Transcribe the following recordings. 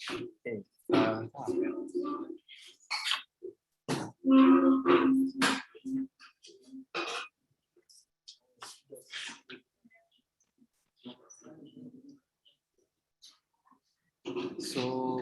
Okay. So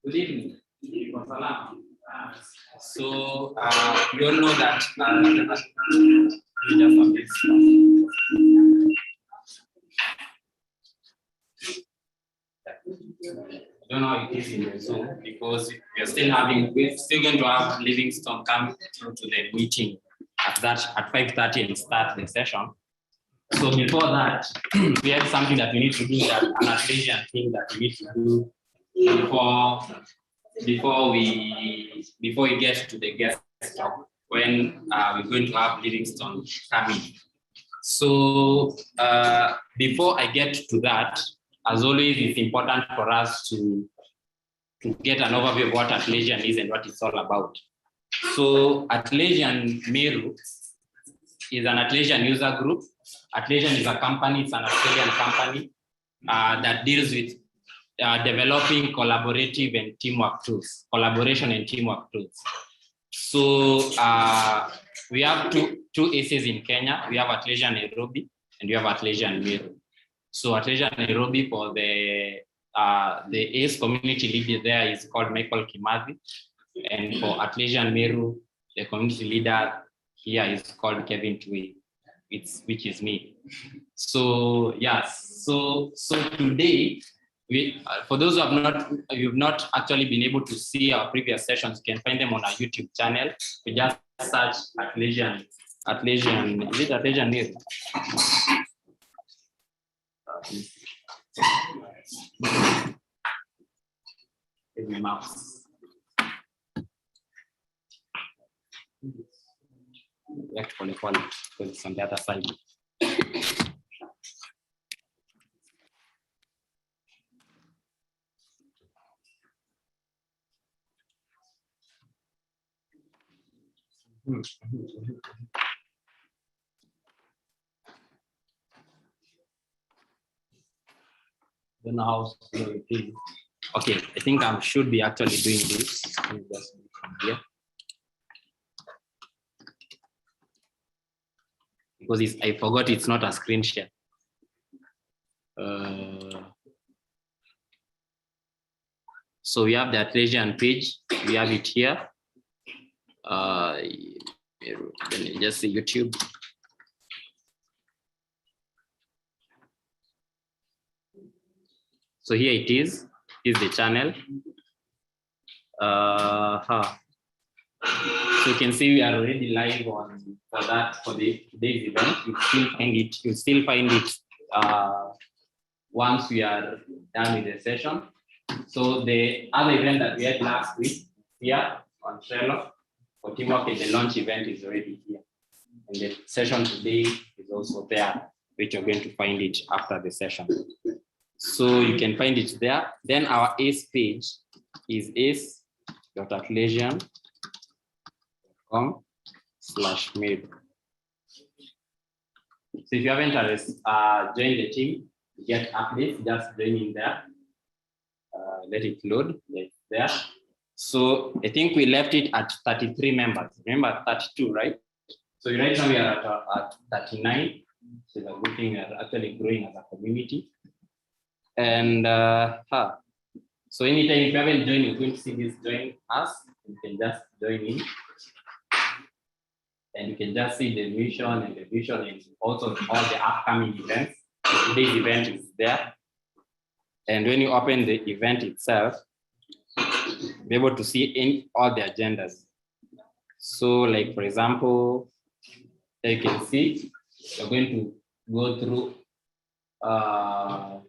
good evening. So you all know that I don't know how it is in the Zoom because we're still going to have Livingstone come through to the meeting at 5:30 and start the session. So before that, we have something that we need to do, that an Atlassian thing that we need to do before we get to the guest talk, when we're going to have Livingstone coming. So before I get to that, as always, it's important for us to get an overview of what Atlassian is and what it's all about. So Atlassian Meru is an Atlassian user group. Atlassian is a company, it's an Australian company that deals with developing collaborative and teamwork tools, collaboration and teamwork tools. So we have two ACs in Kenya. We have Atlassian Nairobi and we have Atlassian Meru. So Atlassian Nairobi, for the ACE community leader there is called Michael Kimathi, and for Atlassian Meru, the community leader here is called Kevin Tui, which is me. So yes, so today, for those who you've not actually been able to see our previous sessions, you can find them on our YouTube channel. We just search Atlassian, is it Atlassian Meru? My mouse. Actually, because it's on the other side. Don't know how slow it is. Okay, I think I should be actually doing this. Let me just do from here. Because I forgot it's not a screen share. So we have the Atlassian page. We have it here. Just say YouTube. So here it is the channel. So you can see we are already live for today's event. You'll still find it once we are done with the session. So the other event that we had last week here on Trello for teamwork and the launch event is already here. And the session today is also there, which you're going to find it after the session. So you can find it there. Then our ACE page is ace.atlassian.com/Meru. So if you haven't joined the team, get updates, just join in there. Let it load. It's there. So I think we left it at 33 members. Remember 32, right? So right now we are at 39. So it's a good thing we are actually growing as a community. And So anytime if you haven't joined, you're going to see this join us. You can just join in. And you can just see the mission and the vision and also all the upcoming events. Today's event is there. And when you open the event itself, you'll be able to see all the agendas. So like, for example, you can see, you're going to go through the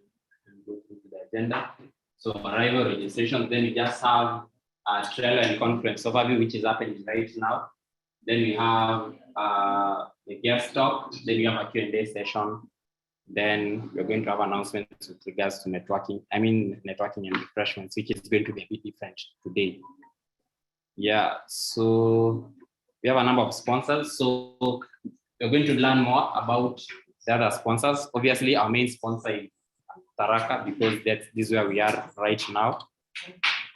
agenda. So arrival registration, then you just have a trailer and conference overview, which is happening right now. Then we have the guest talk, then we have a Q&A session. Then we're going to have announcements with regards to networking. I mean, networking and refreshments, which is going to be a bit different today. Yeah, so we have a number of sponsors. So we're going to learn more about the other sponsors. Obviously, our main sponsor is Tharaka, because this is where we are right now.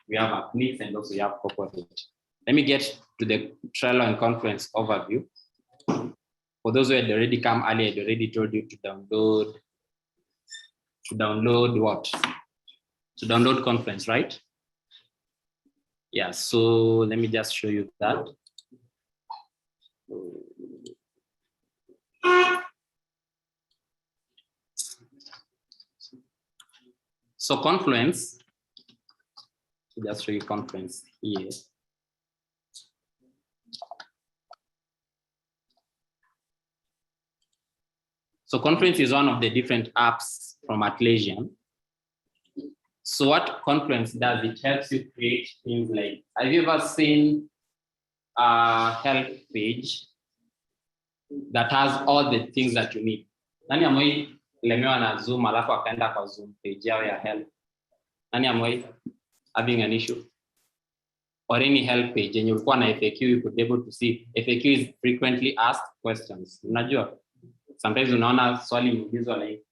We have Apnix and also we have Corporate. Let me get to the Trello and conference overview. For those who had already come earlier, I already told you to download what? To download conference, right? Yeah, so let me just show you that. So Confluence, just show you Confluence here. So Confluence is one of the different apps from Atlassian. So what Confluence does, it helps you create things like, have you ever seen a help page that has all the things that you need? Nani amoi lemewa na Zoom alafu akaenda kwa Zoom page yao ya help? Nani amoi having an issue? Or any help page and you'll na FAQ, you could be able to see FAQ is frequently asked questions. Unajua? Sometimes unaona swali muulizwa like,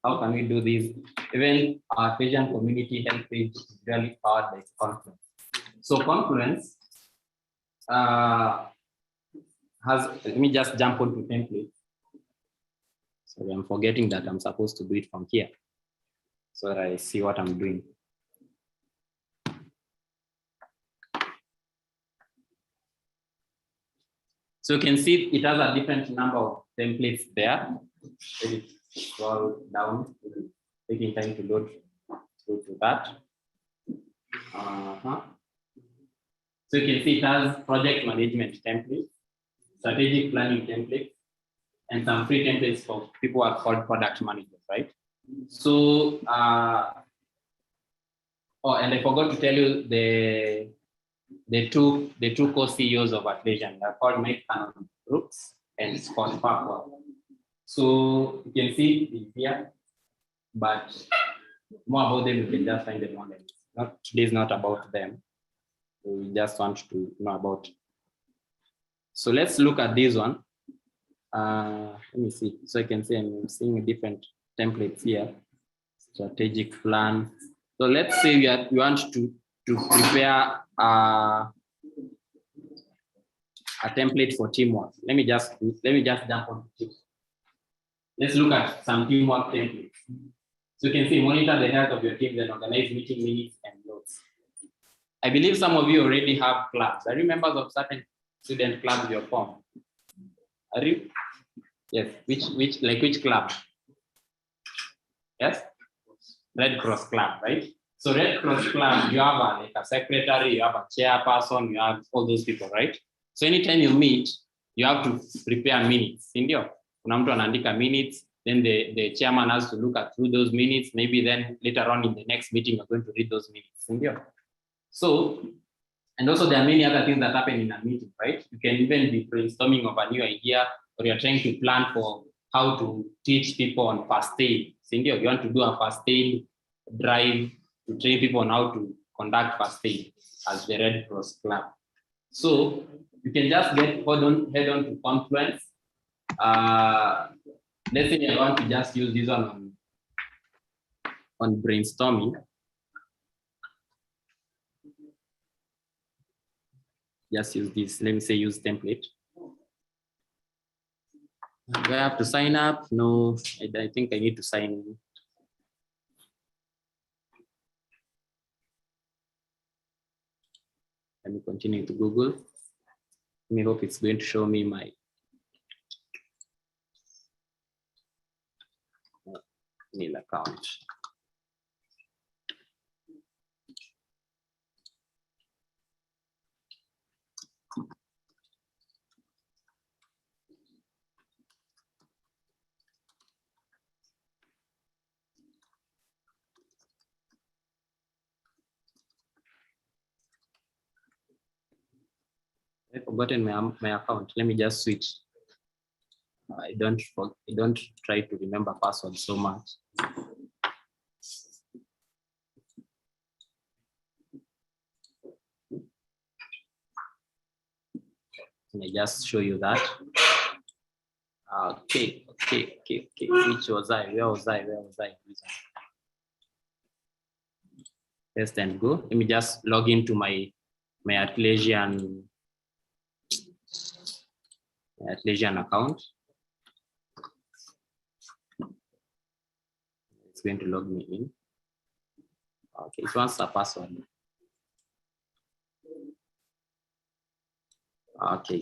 how can we do this? Even our Asian community help page is really powered by Confluence. So Confluence let me just jump onto templates. Sorry, I'm forgetting that I'm supposed to do it from here so that I see what I'm doing. So you can see it has a different number of templates there. Let it scroll down, taking time to load to that. So you can see it has project management template, strategic planning template, and some free templates for people who are called product managers, right? So, and I forgot to tell you the two co-CEOs of Atlassian. They're called Mike Brooks and Scott Farquhar. So you can see it here, but more about them you can just find them on it. Today is not about them. We just want to know about it. So let's look at this one. Let me see. So I can see I'm seeing different templates here. Strategic plan. So let's say we want to prepare a template for teamwork. Let me just jump on it. Let's look at some teamwork templates. So you can see monitor the health of your team and organize meeting minutes and notes. I believe some of you already have clubs. Are you members of certain student clubs you form? Are you? Yes. Which club? Yes. Red Cross Club, right? So Red Cross Club, you have like a secretary, you have a chairperson, you have all those people, right? So anytime you meet, you have to prepare minutes. Indio, kuna mtu anaandika minutes, then the chairman has to look through those minutes. Maybe then later on in the next meeting, you're going to read those minutes. Indio. So, and also there are many other things that happen in a meeting, right? You can even be brainstorming of a new idea, or you're trying to plan for how to teach people on first aid. Indio, you want to do a first aid drive to train people on how to conduct first aid as the Red Cross Club. So you can just head on to Confluence. Let's say I want to just use this one on brainstorming. Just use this. Let me say use template. Do I have to sign up? No, I think I need to sign in. Let me continue to Google. Let me hope it's going to show me my mail account. I've forgotten my account. Let me just switch. I don't try to remember password so much. Let me just show you that. Okay. Which was I? Where was I? Test and go. Let me just log into my Atlassian account. It's going to log me in. Okay, it wants a password. Okay.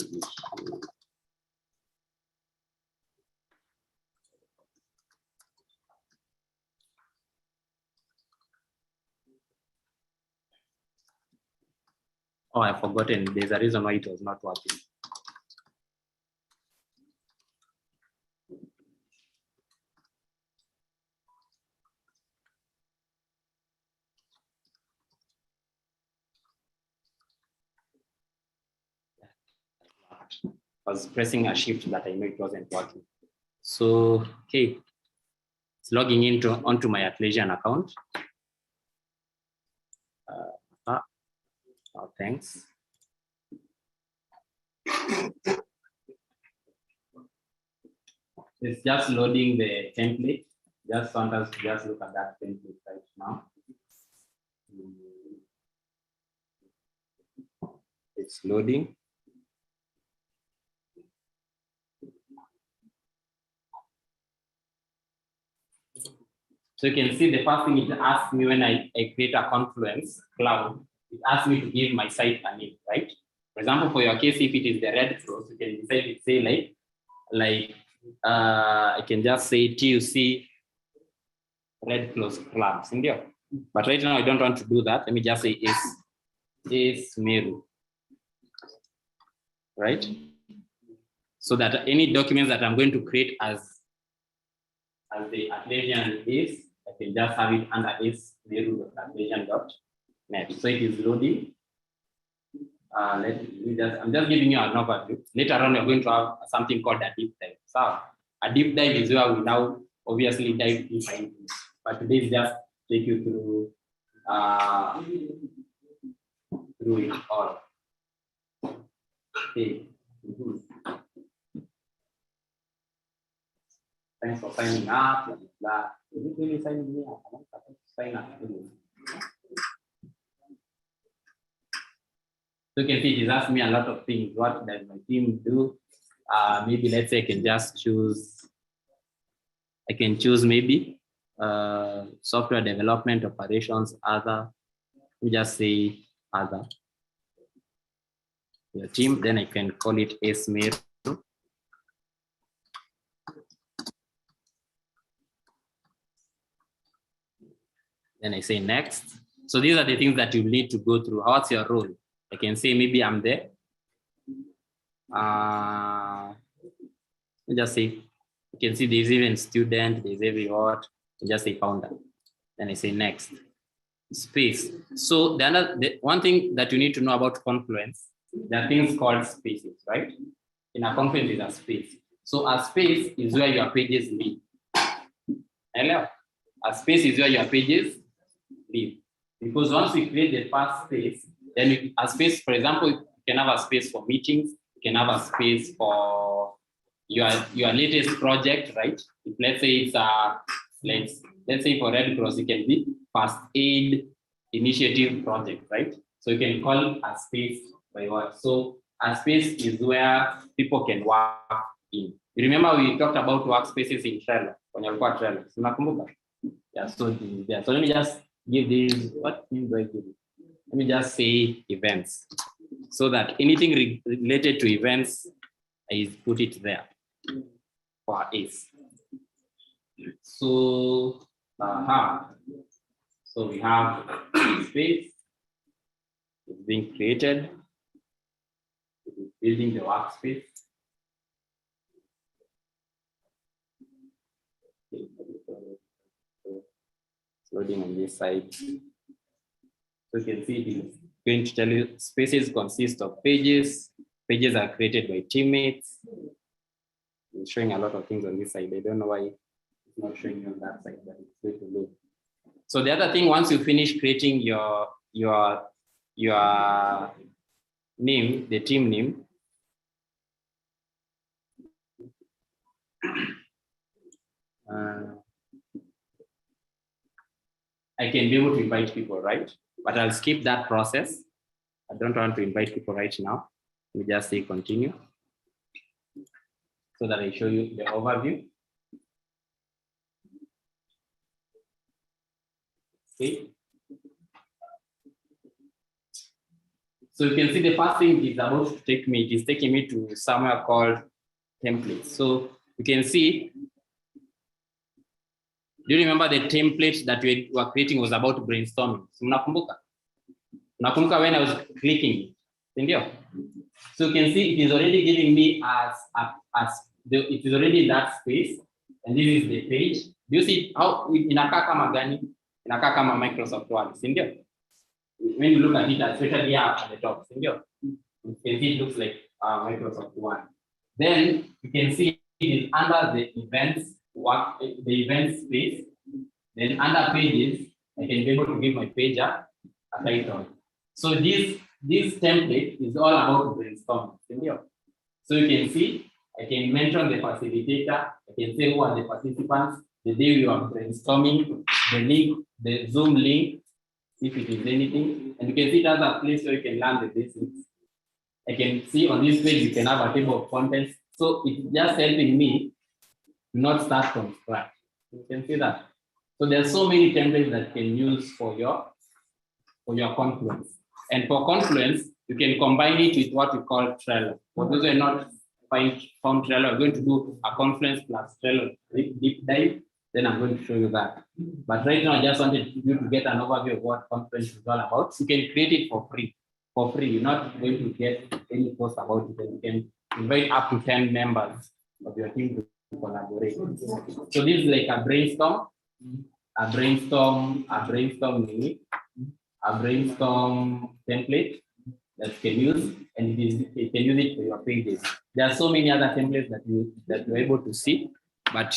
Oh, I've forgotten. There's a reason why it was not working. I was pressing a shift that I know it wasn't working. So, okay, it's logging onto my Atlassian account. Oh, thanks. It's just loading the template. Just want us to just look at that template right now. It's loading. So you can see the first thing it asks me when I create a Confluence cloud, it asks me to give my site a name, right? For example, for your case, if it is the Red Cross, you can decide to say I can just say TUC Red Cross Clubs, India. But right now I don't want to do that. Let me just say is Meru, right? So that any documents that I'm going to create as the Atlassian is, I can just have it under is.atlassian.net. So it is loading. I'm just giving you an overview. Later on, we're going to have something called a deep dive. So a deep dive is where we now obviously dive deeper into it. But today is just take you through it all. Okay. Thanks for signing up. Is it really signing me up? Sign up. So you can see he's asked me a lot of things. What does my team do? Maybe let's say I can just choose. I can choose maybe software development, operations, other. We just say other. Your team, then I can call it SMER. Then I say next. So these are the things that you need to go through. What's your role? I can say maybe I'm there. Just say, you can see there's even student, there's every what. Just say founder. Then I say next. Space. So the one thing that you need to know about Confluence, there are things called spaces, right? In a Confluence is a space. So a space is where your pages live. Hello? A space is where your pages live. Because once we create the first space, then a space, for example, you can have a space for meetings, you can have a space for your latest project, right? If let's say it's let's say for Red Cross, it can be first aid initiative project, right? So you can call a space by what? So a space is where people can work in. You remember we talked about workspaces in Trello, when you got Trello. Yeah, so let me just give these, what name do I give it? Let me just say events. so that anything related to events, I put it there for ACE. So, so we have space being created, building the workspace. Loading on this side. So you can see it is going to tell you spaces consist of pages. Pages are created by teammates. It's showing a lot of things on this side. I don't know why it's not showing you on that side, but it's going to load. So the other thing, once you finish creating your name, the team name, I can be able to invite people, right? But I'll skip that process. I don't want to invite people right now. Let me just say continue so that I show you the overview. Okay. So you can see the first thing is about to take me, it is taking me to somewhere called templates. So you can see, do you remember the template that we were creating was about brainstorming? So mnakumbuka when I was clicking it. So you can see it is already giving me it is already that space, and this is the page. Do you see how inakaa kama gani? Inakaa kama Microsoft Word, sindio? When you look at it, especially here at the top, sindio? You can see it looks like Microsoft Word. Then you can see it is under the events space. Then under pages, I can be able to give my page a title. So this template is all about brainstorming. So you can see, I can mention the facilitator. I can say who are the participants, the day we are brainstorming, the link, the Zoom link, if it is anything. And you can see it as a place where you can learn the basics. I can see on this page, you can have a table of contents. So it's just helping me not start from scratch. You can see that. So there are so many templates that you can use for your Confluence. And for Confluence, you can combine it with what we call Trello. For those who are not found Trello, I'm going to do a Confluence plus Trello deep dive. Then I'm going to show you that. But right now, I just wanted you to get an overview of what Confluence is all about. You can create it for free. For free, you're not going to get any cost about it. And you can invite up to 10 members of your team to collaborate. So this is like a brainstorm template that you can use, and you can use it for your pages. There are so many other templates that you're able to see, but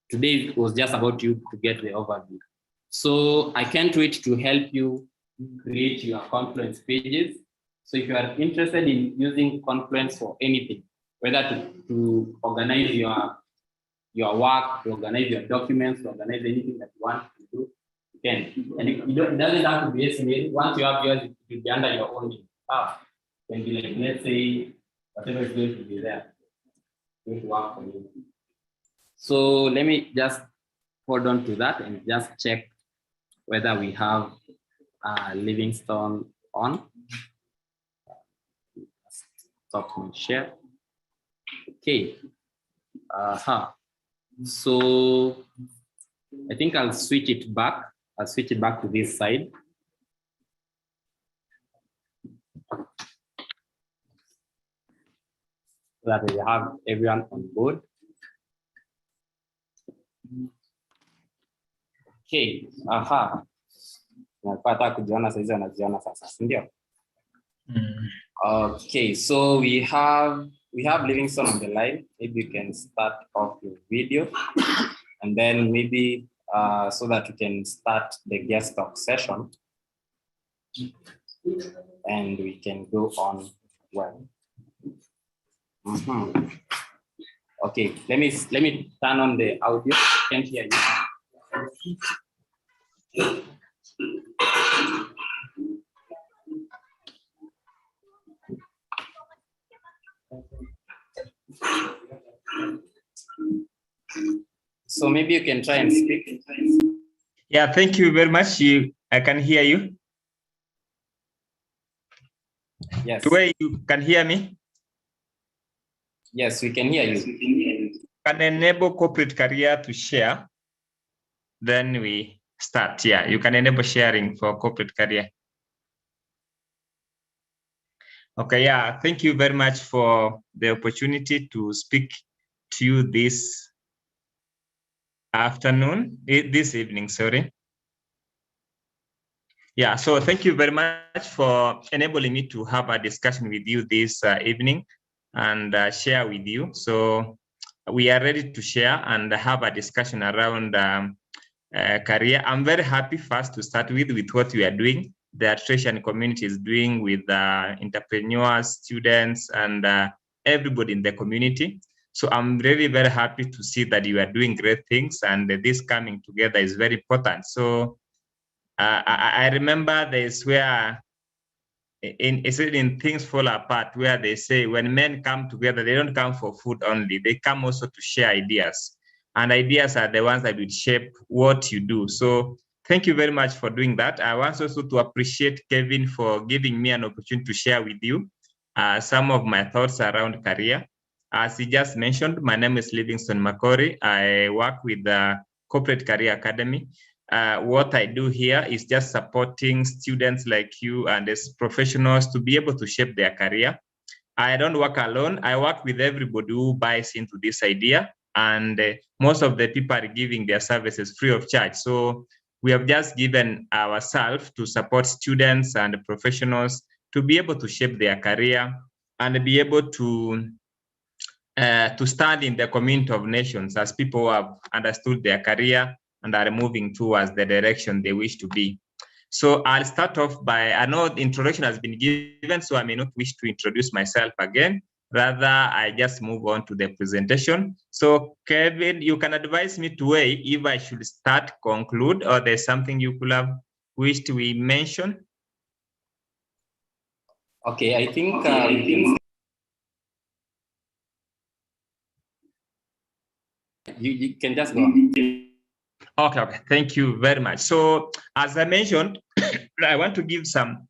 today it was just about you to get the overview. So I can't wait to help you create your Confluence pages. So if you are interested in using Confluence for anything, whether to organize your work, to organize your documents, to organize anything that you want to do, you can. And it doesn't have to be estimated. Once you have yours, it will be under your own name. It can be like, let's say, whatever is going to be there, going to work for you. So let me just hold on to that and just check whether we have Livingstone on. Stop my share. Okay. So I think I'll switch it back. I'll switch it back to this side. So that we have everyone on board. Okay. Napata kujiona saizi anajiona sasa, ndio? Okay, so we have Livingstone on the line. Maybe you can start off your video, and then maybe so that you can start the guest talk session, and we can go on well. Okay, let me turn on the audio. Can't hear you. So maybe you can try and speak. Yeah, thank you very much. I can hear you. Yes. The way you can hear me? Yes, we can hear you. Can enable corporate career to share. Then we start. Yeah, you can enable sharing for corporate career. Okay, yeah, thank you very much for the opportunity to speak to you this afternoon, this evening, sorry. Yeah, so thank you very much for enabling me to have a discussion with you this evening and share with you. So we are ready to share and have a discussion around career. I'm very happy first to start with what we are doing. The Attrition community is doing with entrepreneurs, students, and everybody in the community. So I'm really very happy to see that you are doing great things, and this coming together is very important. So I remember there's where in things fall apart, where they say when men come together, they don't come for food only, they come also to share ideas. And ideas are the ones that will shape what you do. So thank you very much for doing that. I want also to appreciate Kevin for giving me an opportunity to share with you some of my thoughts around career. As he just mentioned, my name is Livingston Makori. I work with the Corporate Career Academy. What I do here is just supporting students like you and as professionals to be able to shape their career. I don't work alone. I work with everybody who buys into this idea, and most of the people are giving their services free of charge. So we have just given ourselves to support students and professionals to be able to shape their career and be able to stand in the community of nations as people who have understood their career and are moving towards the direction they wish to be. So I'll start off by, I know the introduction has been given, so I may not wish to introduce myself again. Rather, I just move on to the presentation. So Kevin, you can advise me to weigh if I should start, conclude, or there's something you could have wished we mention. Okay, I think we can. You can just go on. Okay, thank you very much. So as I mentioned, I want to give some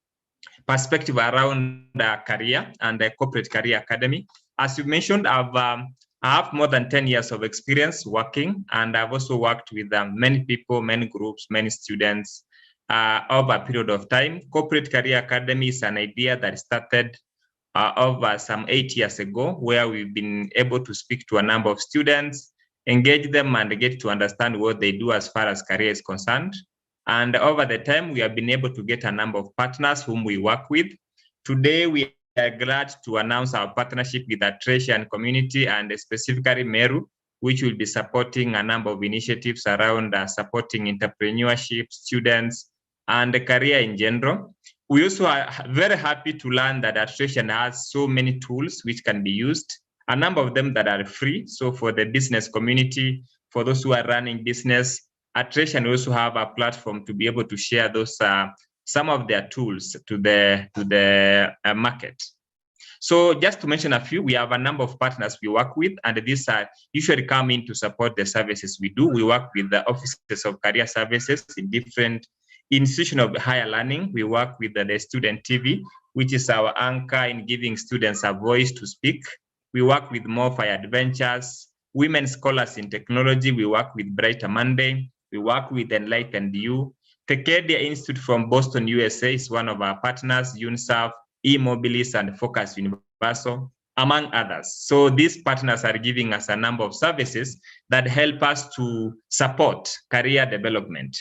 perspective around the career and the Corporate Career Academy. As you mentioned, I have more than 10 years of experience working, and I've also worked with many people, many groups, many students over a period of time. Corporate Career Academy is an idea that started over some 8 years ago, where we've been able to speak to a number of students, engage them, and get to understand what they do as far as career is concerned. And over the time, we have been able to get a number of partners whom we work with. Today, we are glad to announce our partnership with the Attrition community and specifically Meru, which will be supporting a number of initiatives around supporting entrepreneurship, students, and career in general. We also are very happy to learn that Attrition has so many tools which can be used, a number of them that are free. So for the business community, for those who are running business, Attrition also have a platform to be able to share those some of their tools to the market. So just to mention a few, we have a number of partners we work with, and these are usually come in to support the services we do. We work with the offices of career services in different institutions of higher learning. We work with the Student TV, which is our anchor in giving students a voice to speak. We work with Morphy Adventures, Women Scholars in Technology. We work with Brighter Monday. We work with Enlightened You. Tekedia Institute from Boston, USA is one of our partners, UNICEF, eMobilis, and Focus Universal, among others. So these partners are giving us a number of services that help us to support career development.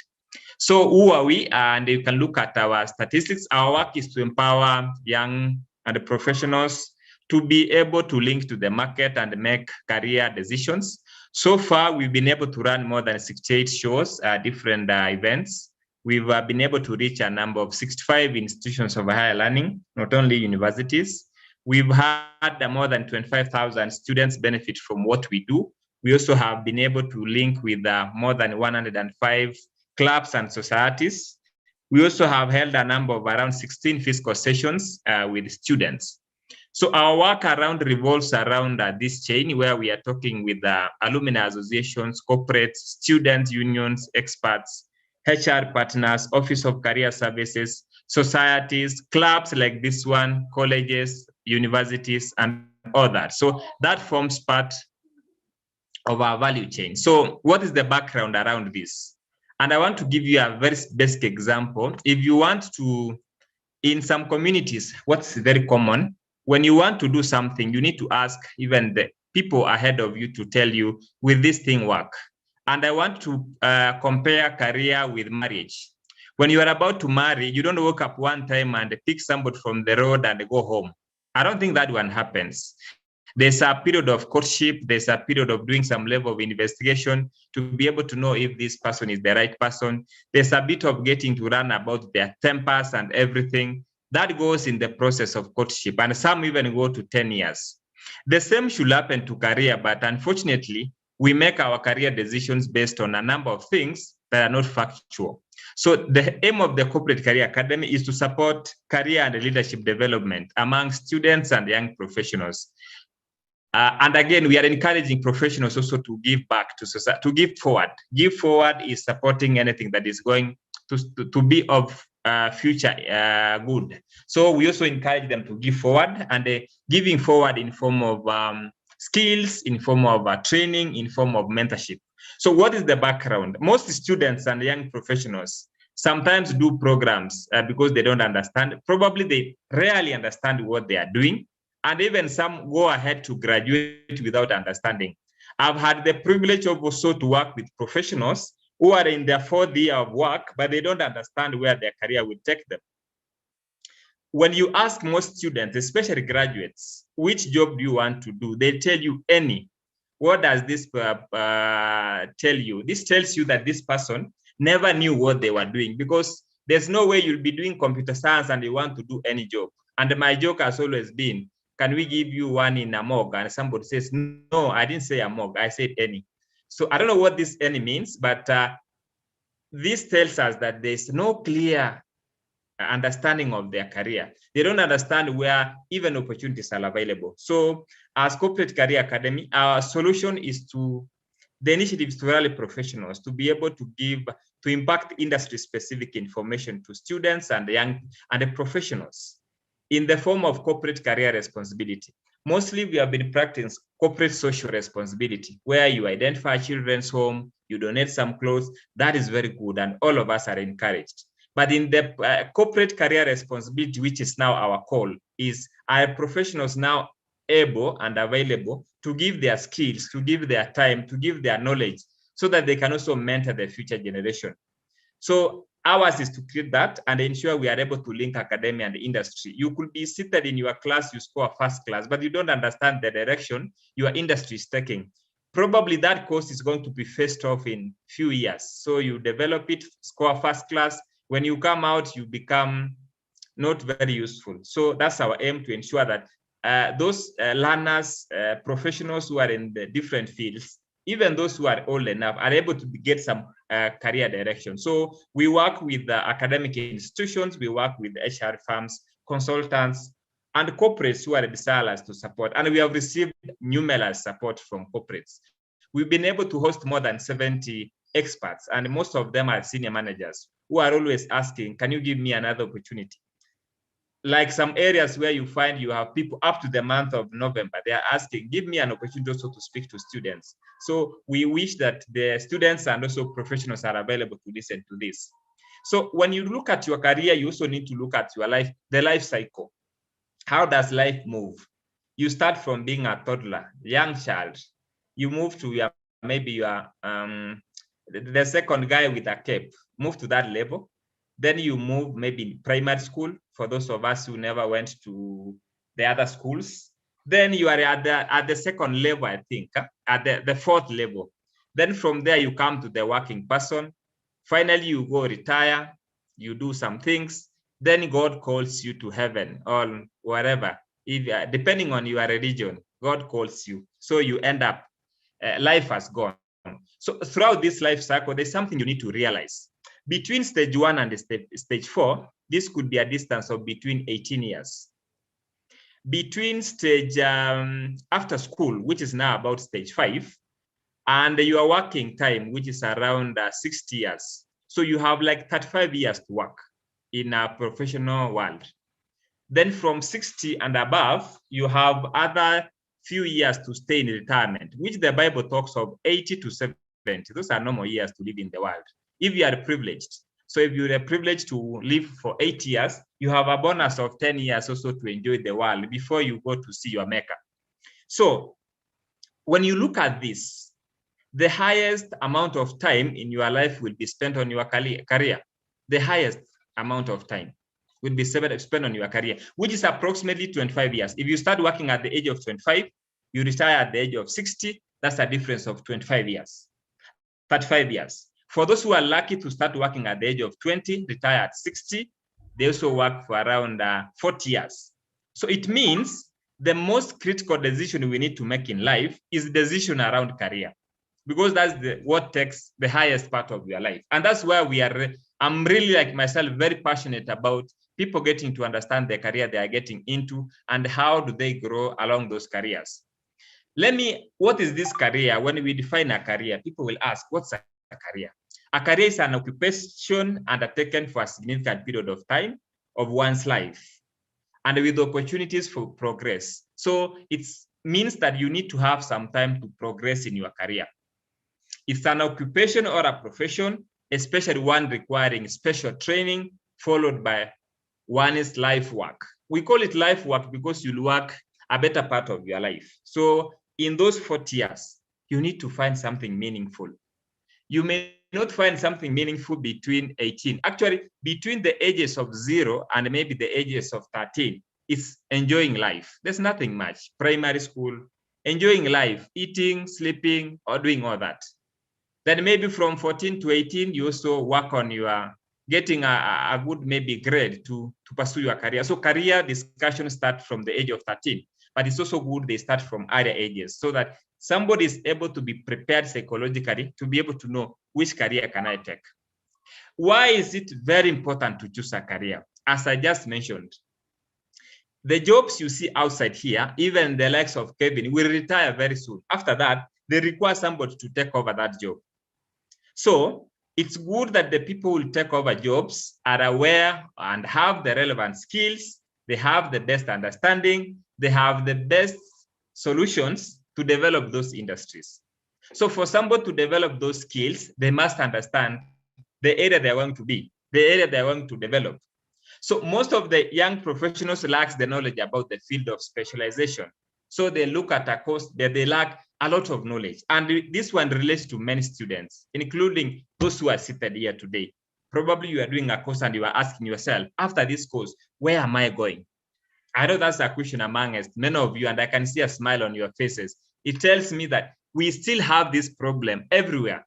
So who are we? And you can look at our statistics. Our work is to empower young and professionals to be able to link to the market and make career decisions. So far, we've been able to run more than 68 shows, different events. We've been able to reach a number of 65 institutions of higher learning, not only universities. We've had more than 25,000 students benefit from what we do. We also have been able to link with more than 105 clubs and societies. We also have held a number of around 16 physical sessions with students. So our work revolves around this chain where we are talking with alumni associations, corporates, student unions, experts, HR partners, Office of Career Services, societies, clubs like this one, colleges, universities, and all that. So that forms part of our value chain. So what is the background around this? And I want to give you a very basic example. If you want to, in some communities, what's very common, when you want to do something, you need to ask even the people ahead of you to tell you, will this thing work? And I want to compare career with marriage. When you are about to marry, you don't wake up one time and pick somebody from the road and go home. I don't think that one happens. There's a period of courtship, there's a period of doing some level of investigation to be able to know if this person is the right person. There's a bit of getting to learn about their tempers and everything. That goes in the process of courtship, and some even go to 10 years. The same should happen to career, but unfortunately, we make our career decisions based on a number of things that are not factual. So the aim of the Corporate Career Academy is to support career and leadership development among students and young professionals. And again, we are encouraging professionals also to give back to society, to give forward. Give forward is supporting anything that is going to be of future good. So we also encourage them to give forward, and giving forward in form of skills, in form of training, in form of mentorship. So what is the background? Most students and young professionals sometimes do programs because they don't understand. Probably they rarely understand what they are doing. And even some go ahead to graduate without understanding. I've had the privilege of also to work with professionals who are in their 4th year of work, but they don't understand where their career will take them. When you ask most students, especially graduates, which job do you want to do? They tell you any. What does this tell you? This tells you that this person never knew what they were doing, because there's no way you'll be doing computer science and you want to do any job. And my joke has always been, can we give you one in a morgue? And somebody says, no, I didn't say a morgue, I said any. So I don't know what this any means, but this tells us that there's no clear understanding of their career. They don't understand where even opportunities are available. So as Corporate Career Academy, our solution is to, the initiative is to rally professionals to be able to give, to impact industry-specific information to students and young and the professionals in the form of corporate career responsibility. Mostly we have been practicing corporate social responsibility, where you identify children's home, you donate some clothes. That is very good, and all of us are encouraged. But in the corporate career responsibility, which is now our call, is are professionals now able and available to give their skills, to give their time, to give their knowledge, so that they can also mentor the future generation. So ours is to create that and ensure we are able to link academia and industry. You could be seated in your class, you score first class, but you don't understand the direction your industry is taking. Probably that course is going to be phased off in few years. So you develop it, score first class. When you come out, you become not very useful. So that's our aim, to ensure that those learners, professionals who are in the different fields, even those who are old enough, are able to get some career direction. So we work with the academic institutions, we work with HR firms, consultants, and corporates who are desirous to support. And we have received numerous support from corporates. We've been able to host more than 70 experts, and most of them are senior managers who are always asking, can you give me another opportunity? Like some areas where you find you have people up to the month of November, they are asking, give me an opportunity also to speak to students. So we wish that the students and also professionals are available to listen to this. So when you look at your career, you also need to look at your life, the life cycle. How does life move? You start from being a toddler, young child. You move to your, maybe you are the second guy with a cape, move to that level. Then you move maybe primary school, for those of us who never went to the other schools. Then you are at the second level, I think, at the 4th level. Then from there, you come to the working person. Finally, you go retire, you do some things. Then God calls you to heaven or wherever. If, depending on your religion, God calls you. So you end up, life has gone. So throughout this life cycle, there's something you need to realize. Between stage 1 and stage 4, this could be a distance of between 18 years. Between stage after school, which is now about stage 5, and your working time, which is around 60 years, So you have like 35 years to work in a professional world. Then from 60 and above, you have other few years to stay in retirement, which the Bible talks of 80 to 70. Those are normal years to live in the world, if you are privileged. So if you're privileged to live for 8 years, you have a bonus of 10 years also to enjoy the world before you go to see your maker. So when you look at this, the highest amount of time in your life will be spent on your career. The highest amount of time will be spent on your career, which is approximately 25 years. If you start working at the age of 25, you retire at the age of 60, that's a difference of 25 years, 35 years. For those who are lucky to start working at the age of 20, retire at 60, they also work for around 40 years. So it means the most critical decision we need to make in life is the decision around career, because that's what takes the highest part of your life. And that's where I'm really, like myself, very passionate about people getting to understand the career they are getting into and how do they grow along those careers. What is this career? When we define a career, people will ask, what's a career? A career is an occupation undertaken for a significant period of time of one's life and with opportunities for progress. So it means that you need to have some time to progress in your career. It's an occupation or a profession, especially one requiring special training, followed by one's life work. We call it life work because you'll work a better part of your life. So in those 40 years, you need to find something meaningful. You may not find something meaningful between 18. Actually, between the ages of 0 and maybe the ages of 13, it's enjoying life. There's nothing much. Primary school, enjoying life, eating, sleeping, or doing all that. Then maybe from 14 to 18, you also work on your getting a good maybe grade to pursue your career. So career discussions start from the age of 13, but it's also good they start from earlier ages so that somebody is able to be prepared psychologically to be able to know which career can I take. Why is it very important to choose a career? As I just mentioned, the jobs you see outside here, even the likes of Kevin, will retire very soon. After that, they require somebody to take over that job. So it's good that the people who take over jobs are aware and have the relevant skills, they have the best understanding, they have the best solutions to develop those industries. So for somebody to develop those skills, they must understand the area they're going to be, the area they're going to develop. So most of the young professionals lack the knowledge about the field of specialization. So they look at a course that they lack a lot of knowledge. And this one relates to many students, including those who are seated here today. Probably you are doing a course and you are asking yourself, after this course, where am I going? I know that's a question among us, many of you, and I can see a smile on your faces. It tells me that we still have this problem everywhere.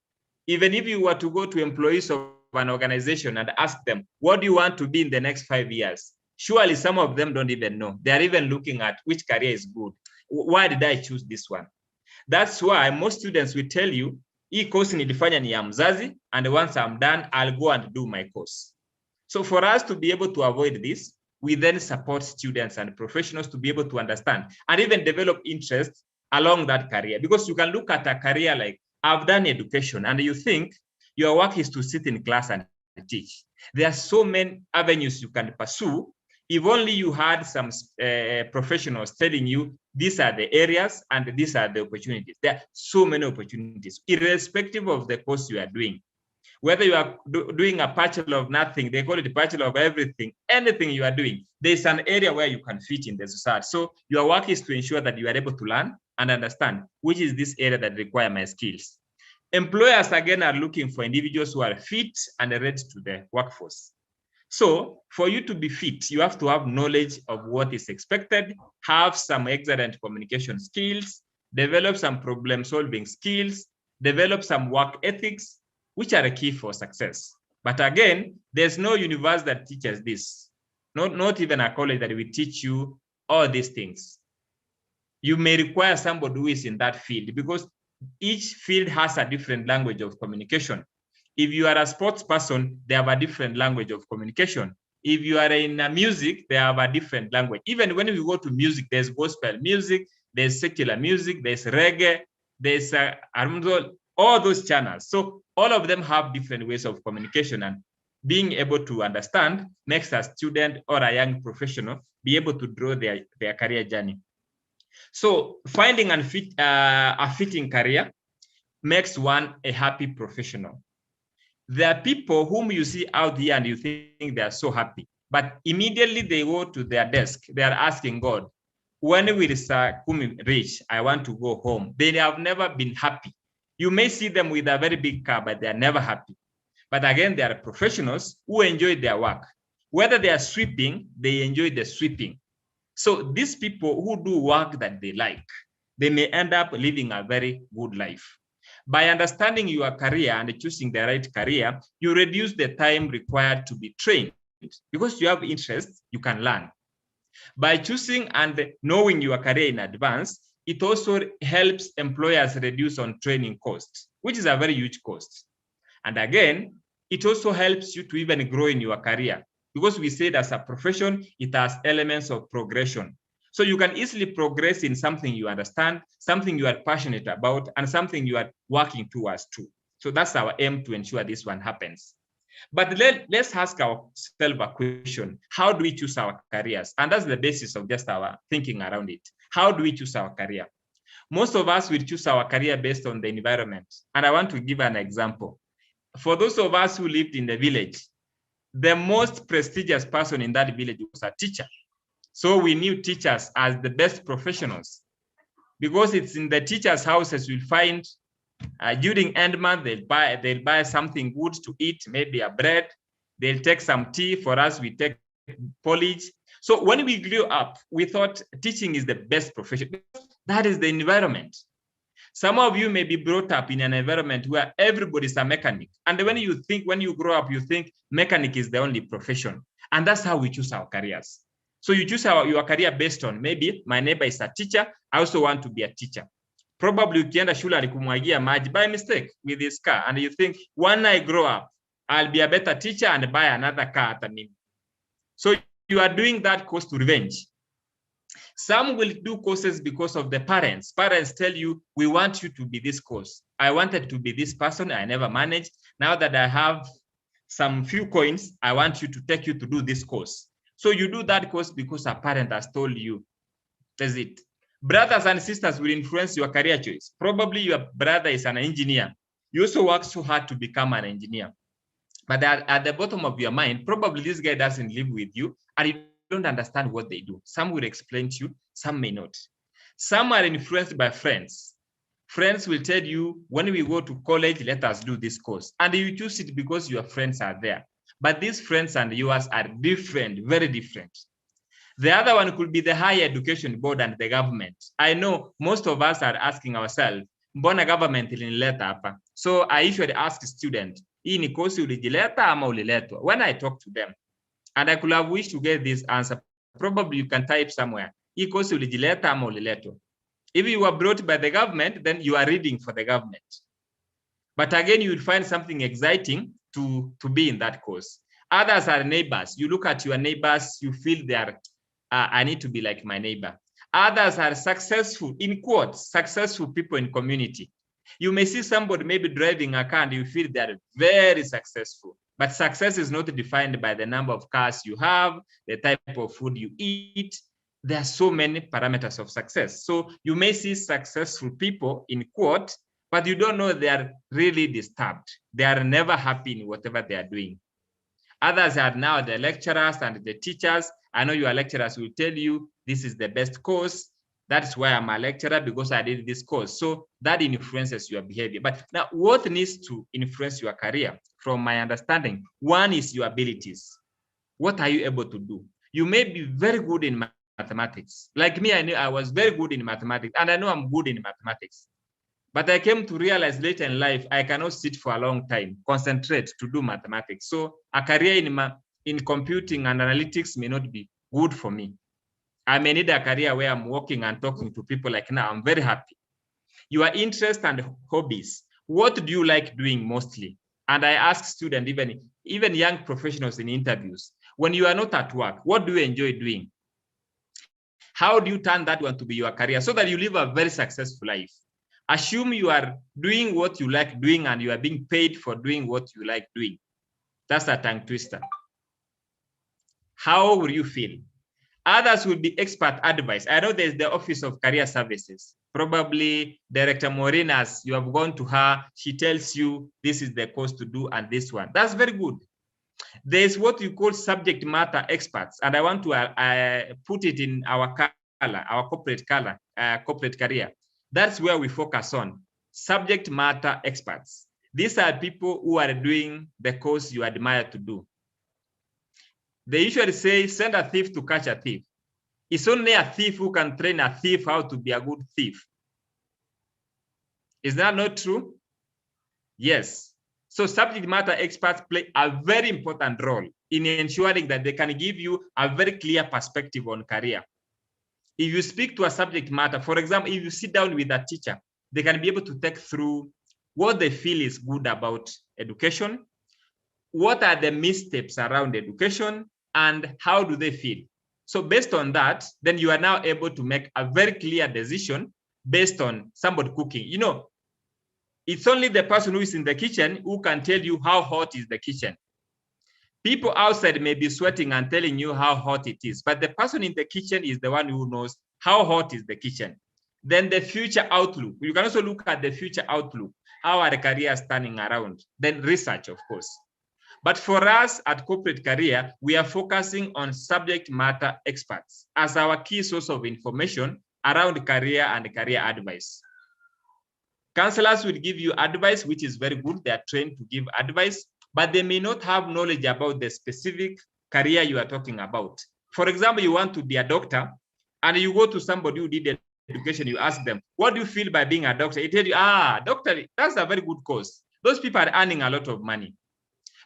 Even if you were to go to employees of an organization and ask them, what do you want to be in the next 5 years? Surely some of them don't even know. They're even looking at which career is good. Why did I choose this one? That's why most students will tell you, hii course nilifanya ni ya mzazi, and once I'm done, I'll go and do my course. So for us to be able to avoid this, we then support students and professionals to be able to understand and even develop interest along that career. Because you can look at a career like, I've done education, and you think your work is to sit in class and teach. There are so many avenues you can pursue. If only you had some professionals telling you, these are the areas and these are the opportunities. There are so many opportunities, irrespective of the course you are doing. Whether you are doing a bachelor of nothing, they call it a bachelor of everything, anything you are doing, there's an area where you can fit in the society. So your work is to ensure that you are able to learn and understand which is this area that require my skills. Employers, again, are looking for individuals who are fit and ready to the workforce. So for you to be fit, you have to have knowledge of what is expected, have some excellent communication skills, develop some problem-solving skills, develop some work ethics, which are a key for success. But again, there's no university that teaches this, not even a college that will teach you all these things. You may require somebody who is in that field because each field has a different language of communication. If you are a sports person, they have a different language of communication. If you are in music, they have a different language. Even when we go to music, there's gospel music, there's secular music, there's reggae, there's all those channels. So all of them have different ways of communication, and being able to understand makes a student or a young professional be able to draw their career journey. So finding a fitting career makes one a happy professional. There are people whom you see out here and you think they are so happy, but immediately they go to their desk, they are asking God, when will Sir Kumi reach? I want to go home. They have never been happy. You may see them with a very big car, but they are never happy. But again, they are professionals who enjoy their work. Whether they are sweeping, they enjoy the sweeping. So these people who do work that they like, they may end up living a very good life. By understanding your career and choosing the right career, you reduce the time required to be trained. Because you have interest, you can learn. By choosing and knowing your career in advance, it also helps employers reduce on training costs, which is a very huge cost. And again, it also helps you to even grow in your career, because we said as a profession, it has elements of progression. So you can easily progress in something you understand, something you are passionate about, and something you are working towards too. So that's our aim to ensure this one happens. But let's ask ourselves a question. How do we choose our careers? And that's the basis of just our thinking around it. How do we choose our career? Most of us will choose our career based on the environment. And I want to give an example. For those of us who lived in the village, the most prestigious person in that village was a teacher. So we knew teachers as the best professionals, because it's in the teachers' houses we'll find during end month, they'll buy something good to eat, maybe a bread. They'll take some tea. For us, we take porridge. So when we grew up, we thought teaching is the best profession. That is the environment. Some of you may be brought up in an environment where everybody's a mechanic. And when you grow up, you think mechanic is the only profession. And that's how we choose our careers. So you choose your career based on, maybe my neighbor is a teacher, I also want to be a teacher. Probably ukienda shule alikumwagia maji by mistake with his car, and you think, when I grow up, I'll be a better teacher and buy another car than me. So you are doing that course to revenge. Some will do courses because of the parents. Parents tell you, we want you to be this course. I wanted to be this person, I never managed. Now that I have some few coins, I want you to take you to do this course. So you do that course because a parent has told you. That's it. Brothers and sisters will influence your career choice. Probably your brother is an engineer. You also work so hard to become an engineer. But at the bottom of your mind, probably this guy doesn't live with you and you don't understand what they do. Some will explain to you, some may not. Some are influenced by friends. Friends will tell you, when we go to college, let us do this course. And you choose it because your friends are there. But these friends and yours are different, very different. The other one could be the higher education board and the government. I know most of us are asking ourselves, mbona government ilinileta hapa? So I usually ask students, hii ni kosi ulijileta ama uliletwa? When I talk to them, and I could have wished to get this answer, probably you can type somewhere, hii kosi ulijileta ama uliletwa? If you were brought by the government, then you are reading for the government. But again, you will find something exciting to be in that course. Others are neighbors. You look at your neighbors, you feel they are, I need to be like my neighbor. Others are successful, in quotes, successful people in community. You may see somebody maybe driving a car and you feel they are very successful. But success is not defined by the number of cars you have, the type of food you eat. There are so many parameters of success. So you may see successful people in quote, but you don't know they are really disturbed. They are never happy in whatever they are doing. Others are now the lecturers and the teachers. I know your lecturers will tell you, this is the best course. That's why I'm a lecturer, because I did this course. So that influences your behavior. But now what needs to influence your career? From my understanding, one is your abilities. What are you able to do? You may be very good in mathematics. Like me, I knew I was very good in mathematics, and I know I'm good in mathematics. But I came to realize later in life, I cannot sit for a long time, concentrate to do mathematics. So a career in computing and analytics may not be good for me. I may need a career where I'm working and talking to people like now. I'm very happy. Your interests and hobbies. What do you like doing mostly? And I ask students, even young professionals in interviews, when you are not at work, what do you enjoy doing? How do you turn that one to be your career so that you live a very successful life? Assume you are doing what you like doing and you are being paid for doing what you like doing. That's a tongue twister. How will you feel? Others will be expert advice. I know there's the Office of Career Services. Probably Director Morinas, you have gone to her, she tells you this is the course to do and this one. That's very good. There's what you call subject matter experts, and I want to put it in our color, our corporate color, corporate career. That's where we focus on subject matter experts. These are people who are doing the course you admire to do. They usually say, send a thief to catch a thief. It's only a thief who can train a thief how to be a good thief. Is that not true? Yes. So subject matter experts play a very important role in ensuring that they can give you a very clear perspective on career. If you speak to a subject matter, for example, if you sit down with a teacher, they can be able to take through what they feel is good about education, what are the missteps around education, and how do they feel. So based on that, then you are now able to make a very clear decision based on somebody cooking. You know, it's only the person who is in the kitchen who can tell you how hot is the kitchen. People outside may be sweating and telling you how hot it is, but the person in the kitchen is the one who knows how hot is the kitchen. Then the future outlook. You can also look at the future outlook. How are the careers turning around? Then research, of course. But for us at Corporate Career, we are focusing on subject matter experts as our key source of information around career and career advice. Counselors will give you advice, which is very good. They are trained to give advice, but they may not have knowledge about the specific career you are talking about. For example, you want to be a doctor and you go to somebody who did education, you ask them, what do you feel by being a doctor? They tell you, doctor, that's a very good course. Those people are earning a lot of money.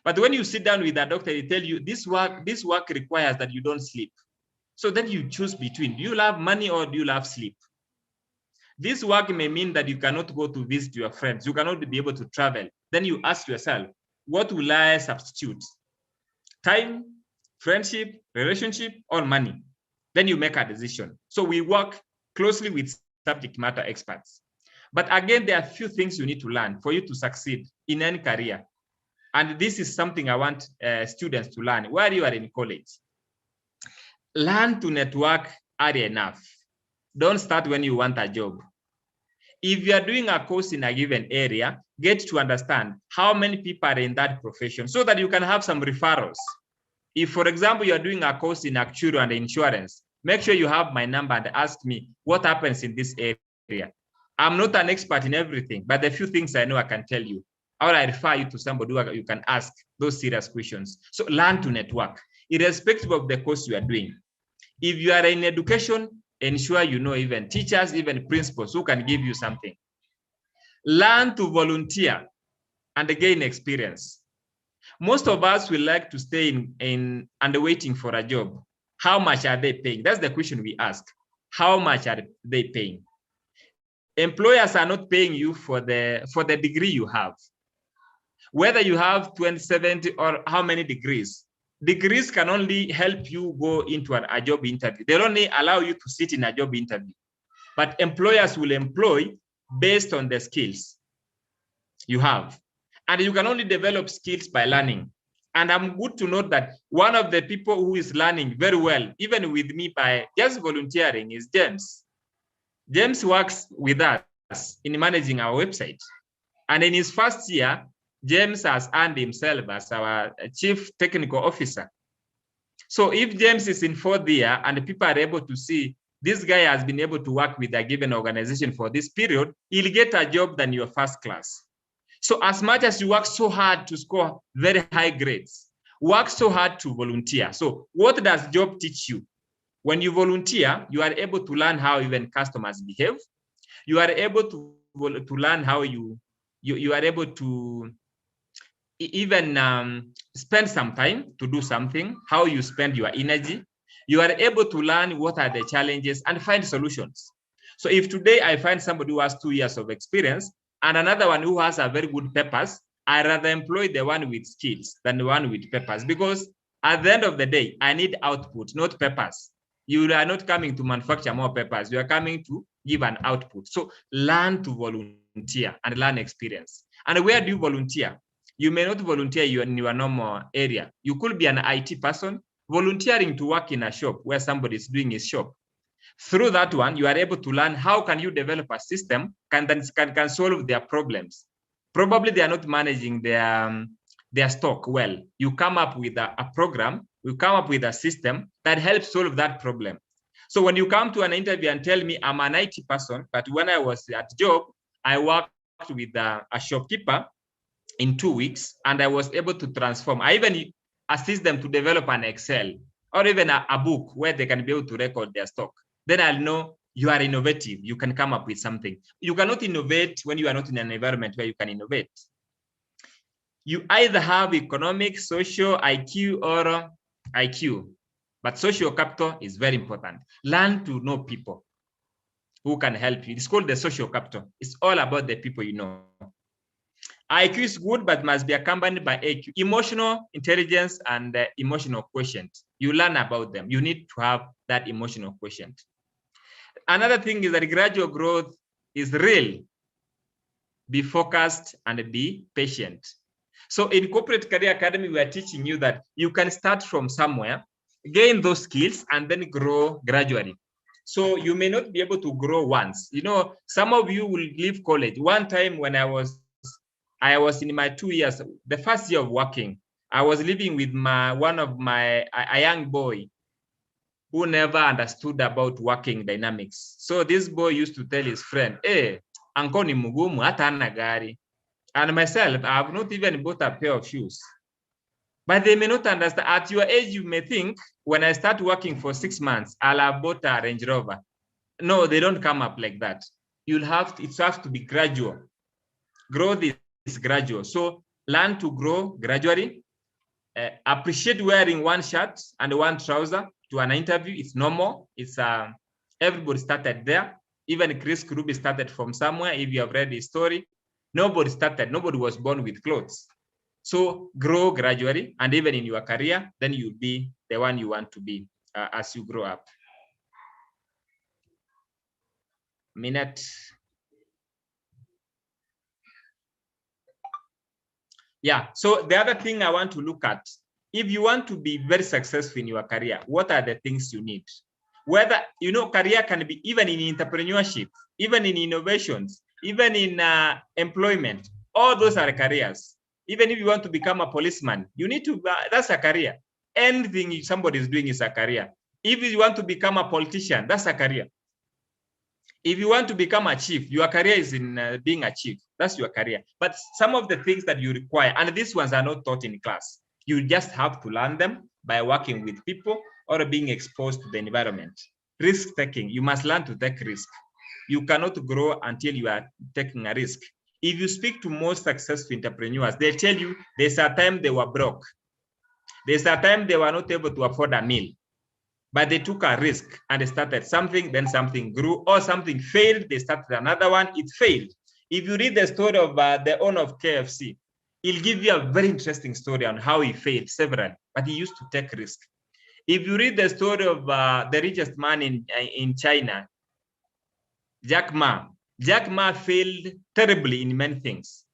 But when you sit down with a doctor, they tell you this work requires that you don't sleep. So then you choose between, do you love money or do you love sleep? This work may mean that you cannot go to visit your friends. You cannot be able to travel. Then you ask yourself, what will I substitute? Time, friendship, relationship, or money? Then you make a decision. So we work closely with subject matter experts. But again, there are a few things you need to learn for you to succeed in any career. And this is something I want students to learn while you are in college. Learn to network early enough. Don't start when you want a job. If you are doing a course in a given area, get to understand how many people are in that profession so that you can have some referrals. If, for example, you are doing a course in actuary and insurance, make sure you have my number and ask me what happens in this area. I'm not an expert in everything, but the few things I know I can tell you. Or I refer you to somebody who you can ask those serious questions. So learn to network, irrespective of the course you are doing. If you are in education, ensure you know even teachers, even principals who can give you something. Learn to volunteer and gain experience. Most of us will like to stay in and waiting for a job. How much are they paying? That's the question we ask. How much are they paying? Employers are not paying you for the degree you have. Whether you have 20, 70, or how many degrees, degrees can only help you go into a job interview. They'll only allow you to sit in a job interview. But employers will employ based on the skills you have. And you can only develop skills by learning. And I'm good to note that one of the people who is learning very well, even with me by just volunteering, is James. James works with us in managing our website. And in his first year, James has earned himself as our chief technical officer. So if James is in 4th year and people are able to see this guy has been able to work with a given organization for this period, he'll get a job than your first class. So as much as you work so hard to score very high grades, work so hard to volunteer. So what does job teach you? When you volunteer, you are able to learn how even customers behave. You are able to learn how you are able to even spend some time to do something, how you spend your energy. You are able to learn what are the challenges and find solutions. So if today I find somebody who has 2 years of experience and another one who has a very good papers, I rather employ the one with skills than the one with papers, because at the end of the day, I need output, not papers. You are not coming to manufacture more papers. You are coming to give an output. So learn to volunteer and learn experience. And where do you volunteer? You may not volunteer in your normal area. You could be an IT person volunteering to work in a shop where somebody is doing his shop. Through that one, you are able to learn how can you develop a system can solve their problems. Probably they are not managing their stock well. You come up with a program, you come up with a system that helps solve that problem. So when you come to an interview and tell me I'm an IT person, but when I was at job, I worked with a shopkeeper in 2 weeks, and I was able to transform. I even assist them to develop an Excel or even a book where they can be able to record their stock. Then I'll know you are innovative. You can come up with something. You cannot innovate when you are not in an environment where you can innovate. You either have economic, social, IQ, or IQ, but social capital is very important. Learn to know people who can help you. It's called the social capital. It's all about the people you know. IQ is good, but must be accompanied by AQ, emotional intelligence and emotional quotient. You learn about them. You need to have that emotional quotient. Another thing is that gradual growth is real. Be focused and be patient. So in Corporate Career Academy, we are teaching you that you can start from somewhere, gain those skills, and then grow gradually. So you may not be able to grow once. You know, some of you will leave college. One time when I was in my 2 years, the first year of working, I was living with a young boy who never understood about working dynamics. So this boy used to tell his friend, hey, Anko ni mugumu hata hana gari. And myself, I have not even bought a pair of shoes. But they may not understand. At your age, you may think, when I start working for 6 months, I'll have bought a Range Rover. No, they don't come up like that. It has to be gradual. Growth is gradual. So learn to grow gradually. Appreciate wearing one shirt and one trouser to an interview. It's normal. It's everybody started there. Even Chris Kirubi started from somewhere. If you have read his story, nobody was born with clothes. So grow gradually, and even in your career, then you'll be the one you want to be as you grow up. Minute. Yeah, so the other thing I want to look at, if you want to be very successful in your career, what are the things you need? Whether, career can be even in entrepreneurship, even in innovations, even in employment, all those are careers. Even if you want to become a policeman, you need to, that's a career. Anything somebody is doing is a career. If you want to become a politician, that's a career. If you want to become a chief, your career is in being a chief. That's your career. But some of the things that you require, and these ones are not taught in class, you just have to learn them by working with people or being exposed to the environment. Risk taking, you must learn to take risk. You cannot grow until you are taking a risk. If you speak to most successful entrepreneurs, they tell you there's a time they were broke. There's a time they were not able to afford a meal. But they took a risk and they started something, then something grew, or something failed, they started another one, it failed. If you read the story of the owner of KFC, he'll give you a very interesting story on how he failed several, but he used to take risk. If you read the story of the richest man in China, Jack Ma failed terribly in many things.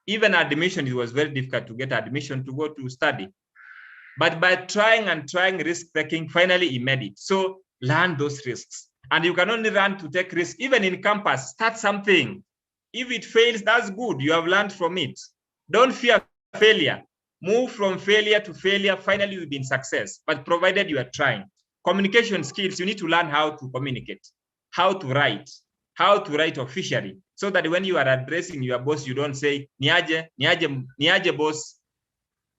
Even admission, it was very difficult to get admission to go to study. But by trying and trying, risk-taking, finally he made it. So learn those risks. And you can only learn to take risks. Even in campus, start something. If it fails, that's good. You have learned from it. Don't fear failure. Move from failure to failure. Finally, you'll be in success. But provided you are trying. Communication skills, you need to learn how to communicate, how to write officially. So that when you are addressing your boss, you don't say, niaje boss.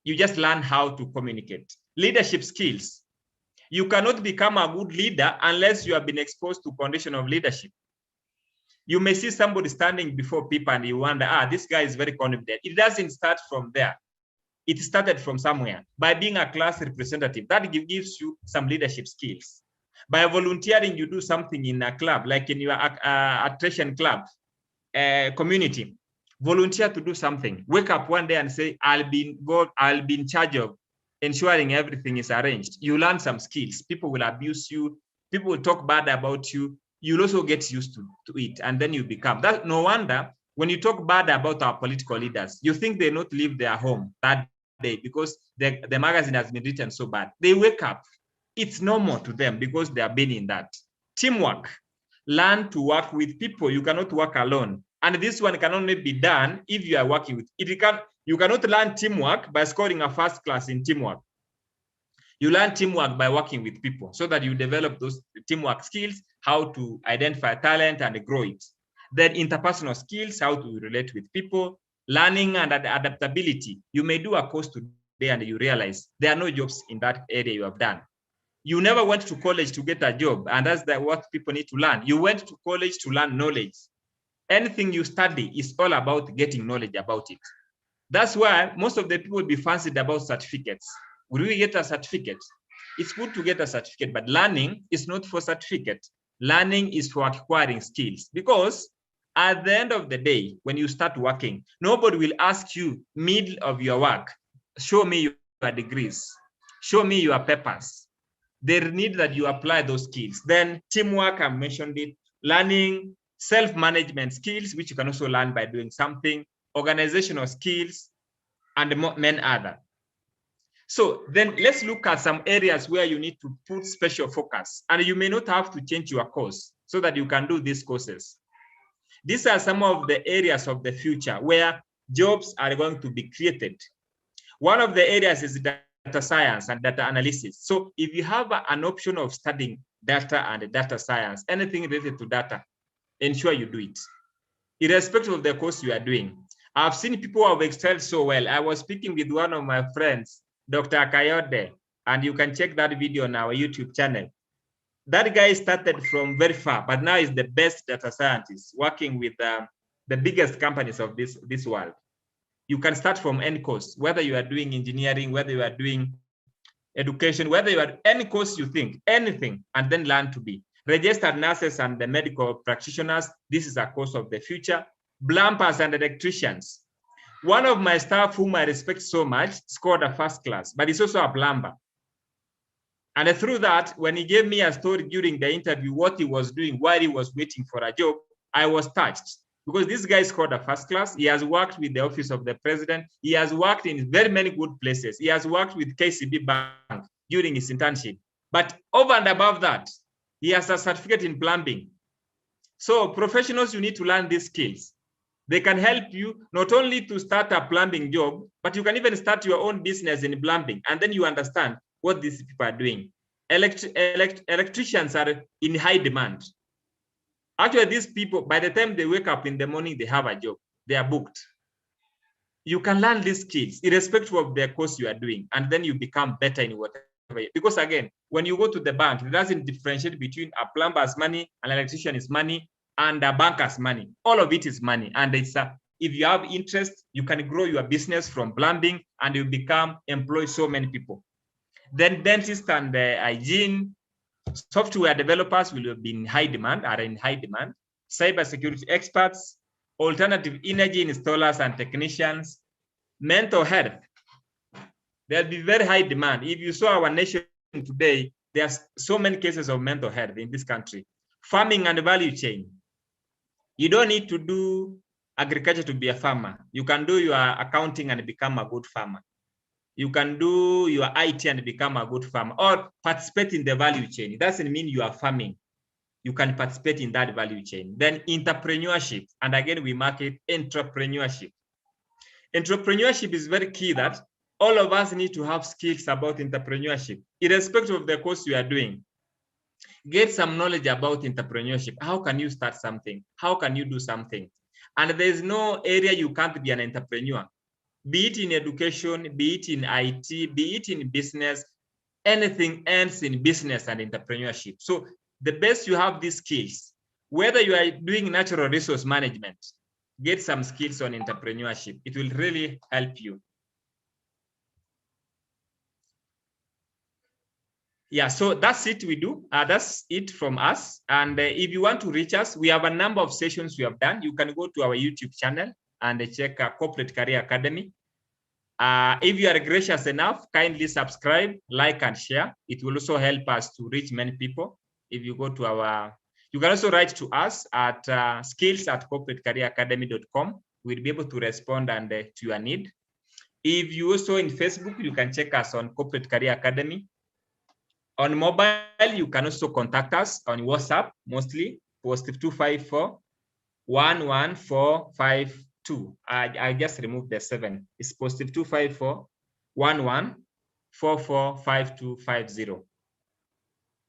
You just learn how to communicate. Leadership skills. You cannot become a good leader unless you have been exposed to condition of leadership. You may see somebody standing before people and you wonder, this guy is very confident. It doesn't start from there. It started from somewhere. By being a class representative, that gives you some leadership skills. By volunteering, you do something in a club, like in your attraction club, community. Volunteer to do something. Wake up one day and say, I'll be in charge of ensuring everything is arranged. You learn some skills. People will abuse you. People will talk bad about you. you'll also get used to it, and then you become that. No wonder when you talk bad about our political leaders, you think they not leave their home that day because the magazine has been written so bad. They wake up. It's normal to them because they have been in that. Teamwork. Learn to work with people. You cannot work alone. And this one can only be done if you are working with it. You cannot learn teamwork by scoring a first class in teamwork. You learn teamwork by working with people so that you develop those teamwork skills, how to identify talent and grow it. Then interpersonal skills, how to relate with people, learning and adaptability. You may do a course today and you realize there are no jobs in that area you have done. You never went to college to get a job, and that's what people need to learn. You went to college to learn knowledge. Anything you study is all about getting knowledge about it. That's why most of the people will be fancied about certificates. Will we get a certificate? It's good to get a certificate, but learning is not for certificate. Learning is for acquiring skills, because at the end of the day, when you start working, nobody will ask you middle of your work, show me your degrees, show me your papers. They need that you apply those skills. Then teamwork, I mentioned it, learning self-management skills, which you can also learn by doing something, organizational skills, and many other. So then let's look at some areas where you need to put special focus, and you may not have to change your course so that you can do these courses. These are some of the areas of the future where jobs are going to be created. One of the areas is data science and data analysis. So if you have an option of studying data and data science, anything related to data, ensure you do it, irrespective of the course you are doing. I've seen people who have excelled so well. I was speaking with one of my friends, Dr. Kayode, and you can check that video on our YouTube channel. That guy started from very far, but now is the best data scientist working with the biggest companies of this world. You can start from any course, whether you are doing engineering, whether you are doing education, whether you are any course you think, anything, and then learn to be. Registered nurses and the medical practitioners, this is a course of the future. Plumbers and electricians. One of my staff whom I respect so much scored a first class, but he's also a plumber. And through that, when he gave me a story during the interview, what he was doing while he was waiting for a job, I was touched. Because this guy scored a first class. He has worked with the office of the president. He has worked in very many good places. He has worked with KCB Bank during his internship. But over and above that, he has a certificate in plumbing. So professionals, you need to learn these skills. They can help you not only to start a plumbing job, but you can even start your own business in plumbing. And then you understand what these people are doing. Electricians are in high demand. Actually, these people, by the time they wake up in the morning, they have a job. They are booked. You can learn these skills irrespective of the course you are doing, and then you become better in whatever. Because again, when you go to the bank, it doesn't differentiate between a plumber's money, an electrician's money, and a banker's money. All of it is money. And it's if you have interest, you can grow your business from plumbing and you employ so many people. Then dentists and hygiene, software developers will be in high demand, are in high demand. Cybersecurity experts, alternative energy installers and technicians, mental health. There'll be very high demand. If you saw our nation today, there's so many cases of mental health in this country. Farming and value chain. You don't need to do agriculture to be a farmer. You can do your accounting and become a good farmer. You can do your IT and become a good farmer, or participate in the value chain. It doesn't mean you are farming. You can participate in that value chain. Then entrepreneurship. And again, we market entrepreneurship. Entrepreneurship is very key that all of us need to have skills about entrepreneurship, irrespective of the course you are doing. Get some knowledge about entrepreneurship. How can you start something? How can you do something? And there's no area you can't be an entrepreneur. Be it in education, be it in IT, be it in business, anything ends in business and entrepreneurship. So the best you have these skills, whether you are doing natural resource management, get some skills on entrepreneurship. It will really help you. Yeah, so that's it we do. That's it from us. And if you want to reach us, we have a number of sessions we have done. You can go to our YouTube channel and check Corporate Career Academy. If you are gracious enough, kindly subscribe, like, and share. It will also help us to reach many people. If you go to our You can also write to us at skills@corporatecareeracademy.com. We'll be able to respond and to your need. If you also in Facebook, you can check us on Corporate Career Academy. On mobile, you can also contact us on WhatsApp, mostly +254 11452. I just removed the 7. It's +254 11445250.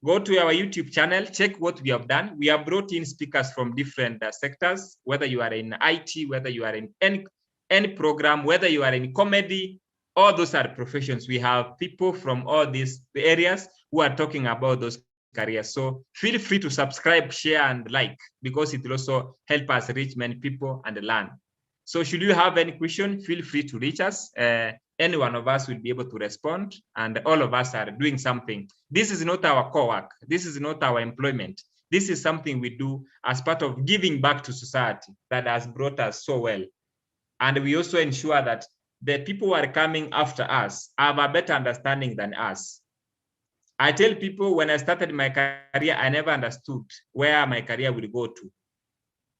Go to our YouTube channel, check what we have done. We have brought in speakers from different sectors, whether you are in IT, whether you are in any program, whether you are in comedy, all those are professions. We have people from all these areas who are talking about those careers. So feel free to subscribe, share, and like, because it will also help us reach many people and learn. So should you have any question, feel free to reach us. Any one of us will be able to respond, and all of us are doing something. This is not our core work. This is not our employment. This is something we do as part of giving back to society that has brought us so well. And we also ensure that the people who are coming after us have a better understanding than us. I tell people when I started my career, I never understood where my career will go to.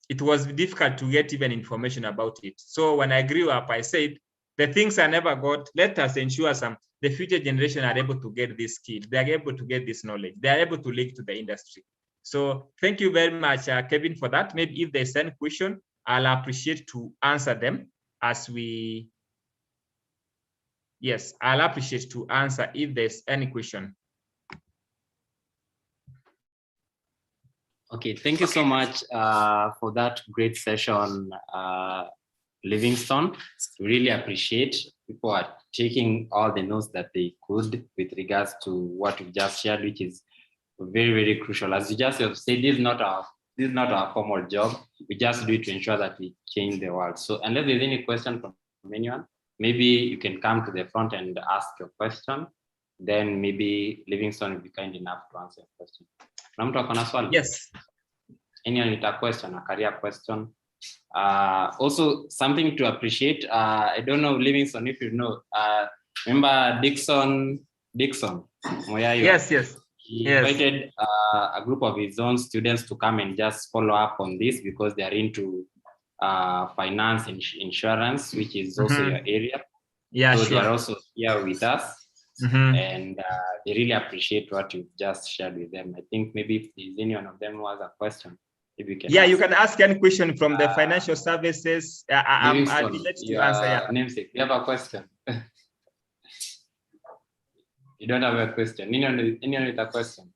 It was difficult to get even information about it. So when I grew up, I said, the things I never got, let us ensure the future generation are able to get this skill. They are able to get this knowledge. They are able to link to the industry. So thank you very much, Kevin, for that. Maybe if there's any question, I'll appreciate to answer them as we, yes, I'll appreciate to answer if there's any question. Okay, thank you so much for that great session, Livingstone. Really appreciate people are taking all the notes that they could with regards to what you just shared, which is very, very crucial. As you just have said, this is not our formal job. We just do it to ensure that we change the world. So unless there's any question from anyone, maybe you can come to the front and ask your question. Then maybe Livingstone will be kind enough to answer your question. Yes. Anyone with a question, a career question? Also, something to appreciate. I don't know, Livingstone, if you know. Remember Dixon Moyayo? Yes. He invited a group of his own students to come and just follow up on this because they are into finance and insurance, which is also your area. Yeah, so sure. They are also here with us. And they really appreciate what you've just shared with them. I think maybe if there's any one of them who has a question, if you can ask. You can ask any question from the financial services. I'll be let you answer. Yeah. Namesake, you have a question? You don't have a question? Anyone with a question?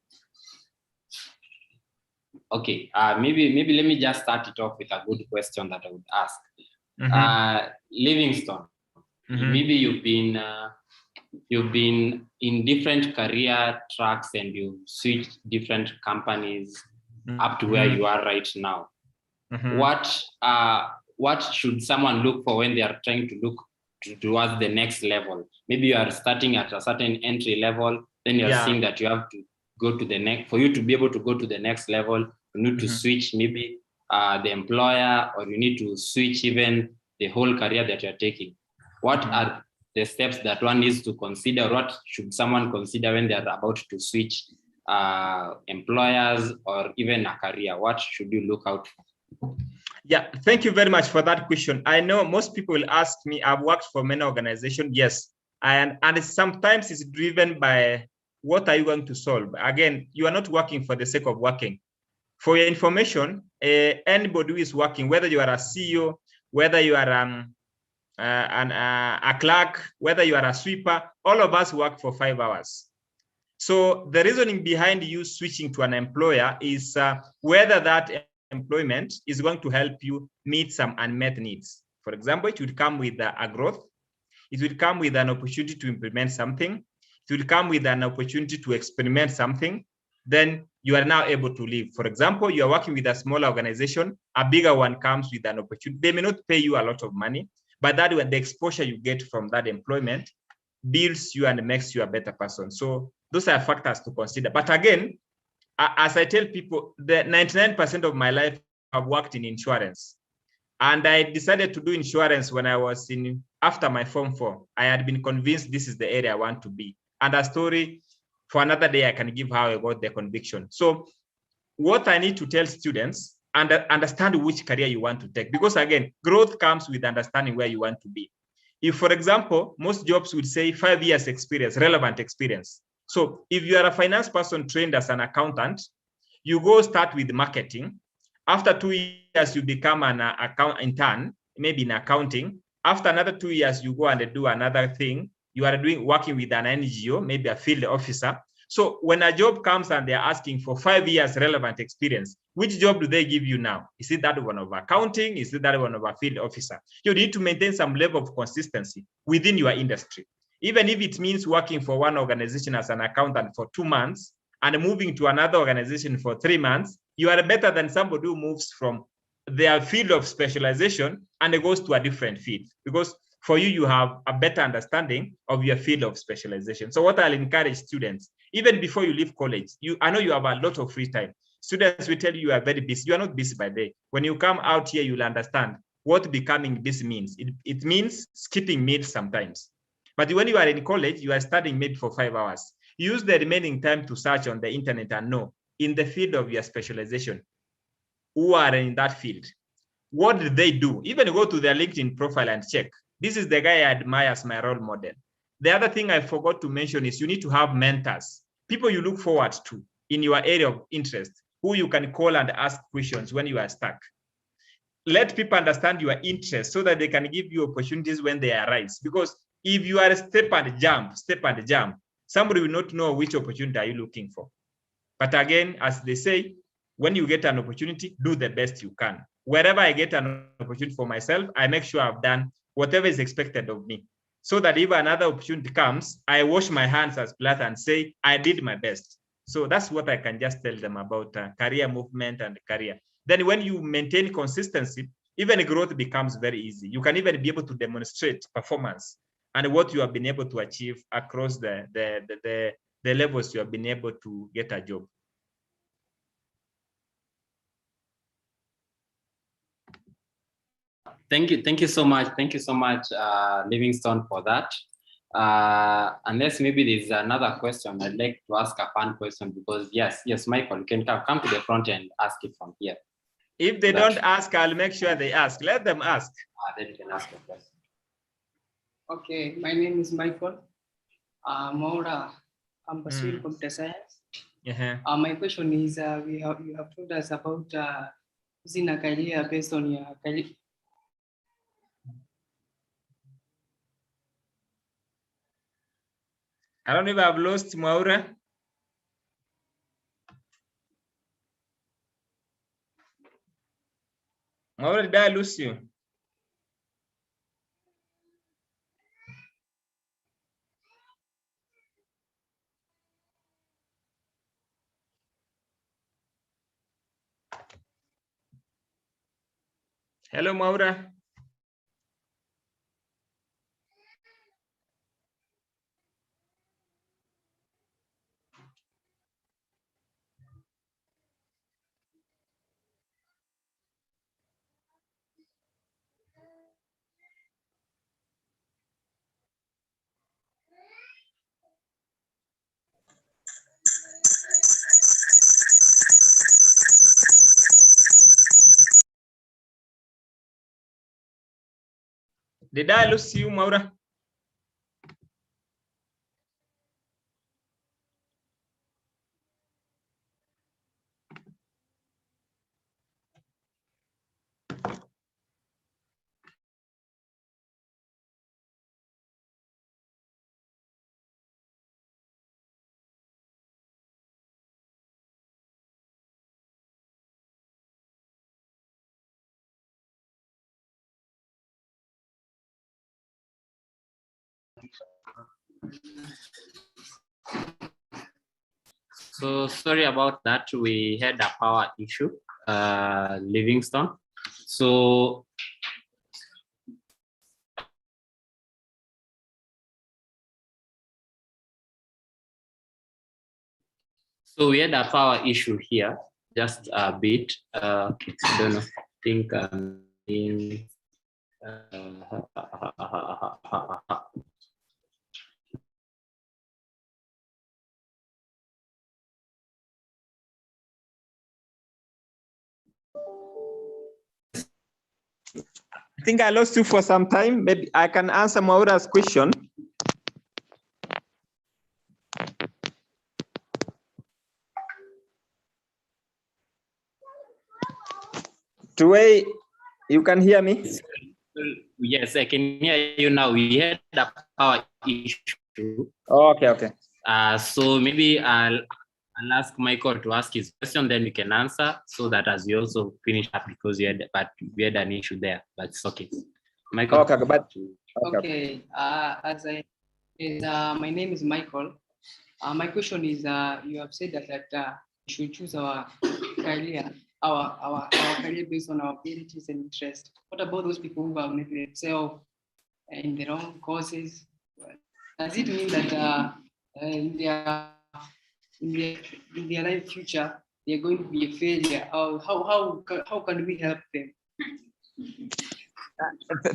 Okay, maybe let me just start it off with a good question that I would ask. Livingstone, maybe you've been in different career tracks and you've switched different companies up to where you are right now. What should someone look for when they are trying to look towards the next level? Maybe you are starting at a certain entry level, then you're seeing that you have to go to the next, for you to be able to go to the next level, you need to switch maybe the employer, or you need to switch even the whole career that you're taking. What are the steps that one needs to consider? What should someone consider when they're about to switch employers or even a career? What should you look out for? Yeah, thank you very much for that question. I know most people will ask me, I've worked for many organizations, yes. And sometimes it's driven by what are you going to solve? Again, you are not working for the sake of working. For your information, anybody who is working, whether you are a CEO, whether you are a clerk, whether you are a sweeper, all of us work for 5 hours. So the reasoning behind you switching to an employer is whether that employment is going to help you meet some unmet needs. For example, it would come with a growth. It will come with an opportunity to implement something. It will come with an opportunity to experiment something. Then you are now able to leave. For example, you are working with a smaller organization. A bigger one comes with an opportunity. They may not pay you a lot of money, but that way, the exposure you get from that employment builds you and makes you a better person. So those are factors to consider. But again, as I tell people, the 99% of my life I've worked in insurance. And I decided to do insurance when I was after my Form 4. I had been convinced this is the area I want to be. And a story for another day, I can give how I got the conviction. So what I need to tell students, and understand which career you want to take. Because again, growth comes with understanding where you want to be. If, for example, most jobs would say 5 years experience, relevant experience. So if you are a finance person trained as an accountant, you go start with marketing. After 2 years, you become an account intern, maybe in accounting. After another 2 years, you go and do another thing. You are working with an NGO, maybe a field officer. So when a job comes and they're asking for 5 years relevant experience, which job do they give you now? Is it that one of accounting? Is it that one of a field officer? You need to maintain some level of consistency within your industry. Even if it means working for one organization as an accountant for 2 months and moving to another organization for 3 months, you are better than somebody who moves from their field of specialization and goes to a different field, because for you, you have a better understanding of your field of specialization. So what I'll encourage students, even before you leave college, I know you have a lot of free time. Students will tell you are very busy. You are not busy by day. When you come out here, you'll understand what becoming busy means. It means skipping meals sometimes. But when you are in college, you are studying maybe for 5 hours. Use the remaining time to search on the internet and know in the field of your specialization, who are in that field. What did they do? Even go to their LinkedIn profile and check. This is the guy I admire as my role model. The other thing I forgot to mention is you need to have mentors, people you look forward to in your area of interest, who you can call and ask questions when you are stuck. Let people understand your interest so that they can give you opportunities when they arise. Because if you are step and jump, somebody will not know which opportunity are you looking for. But again, as they say, when you get an opportunity, do the best you can. Wherever I get an opportunity for myself, I make sure I've done whatever is expected of me, so that if another opportunity comes, I wash my hands as blood and say, I did my best. So that's what I can just tell them about career movement and career. Then when you maintain consistency, even growth becomes very easy. You can even be able to demonstrate performance and what you have been able to achieve across the levels you have been able to get a job. Thank you so much. Thank you so much, Livingstone, for that. Unless maybe there's another question, I'd like to ask a fun question, because yes, Michael, you can come to the front and ask it from here. If they don't ask, I'll make sure they ask. Let them ask. Then you can ask a question. Okay, my name is Michael. Maura, I'm pursuing computer science. My question is, you have told us about using a career based on your career. I don't know if I've lost Maura. Maura, did I lose you? Hello, Maura. Did I lose you, Maura? So sorry about that. We had a power issue, Livingstone. So we had a power issue here, just a bit. I don't know. I think I think I lost you for some time. Maybe I can answer Maura's question. Tuwei, you can hear me? Yes, I can hear you now. We had a power issue. Okay. So maybe I'll ask Michael to ask his question, then we can answer, so that as we also finish up, because we had an issue there, but it's okay. Michael. Okay. My name is Michael. My question is, you have said that we should choose our career, our career based on our abilities and interests. What about those people who have maybe excelled in their own courses? Does it mean that in their life future they're going to be a failure? How can we help them?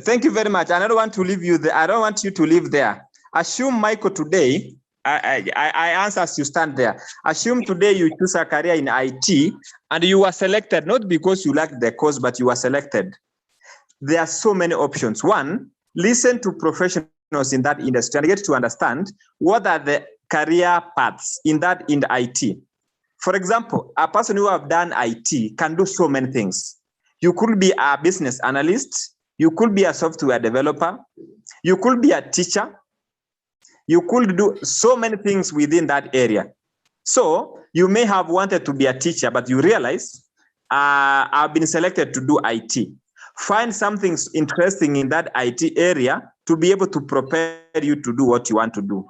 Thank you very much. And I don't want to leave you there. I don't want you to live there. Assume, Michael, today, I answer as you stand there. Assume today you choose a career in IT and you were selected, not because you liked the course, but you were selected. There are so many options. One, listen to professionals in that industry and get to understand what are the career paths in the IT. For example, a person who have done IT can do so many things. You could be a business analyst. You could be a software developer. You could be a teacher. You could do so many things within that area. So you may have wanted to be a teacher, but you realize, I've been selected to do IT. Find something interesting in that IT area to be able to prepare you to do what you want to do.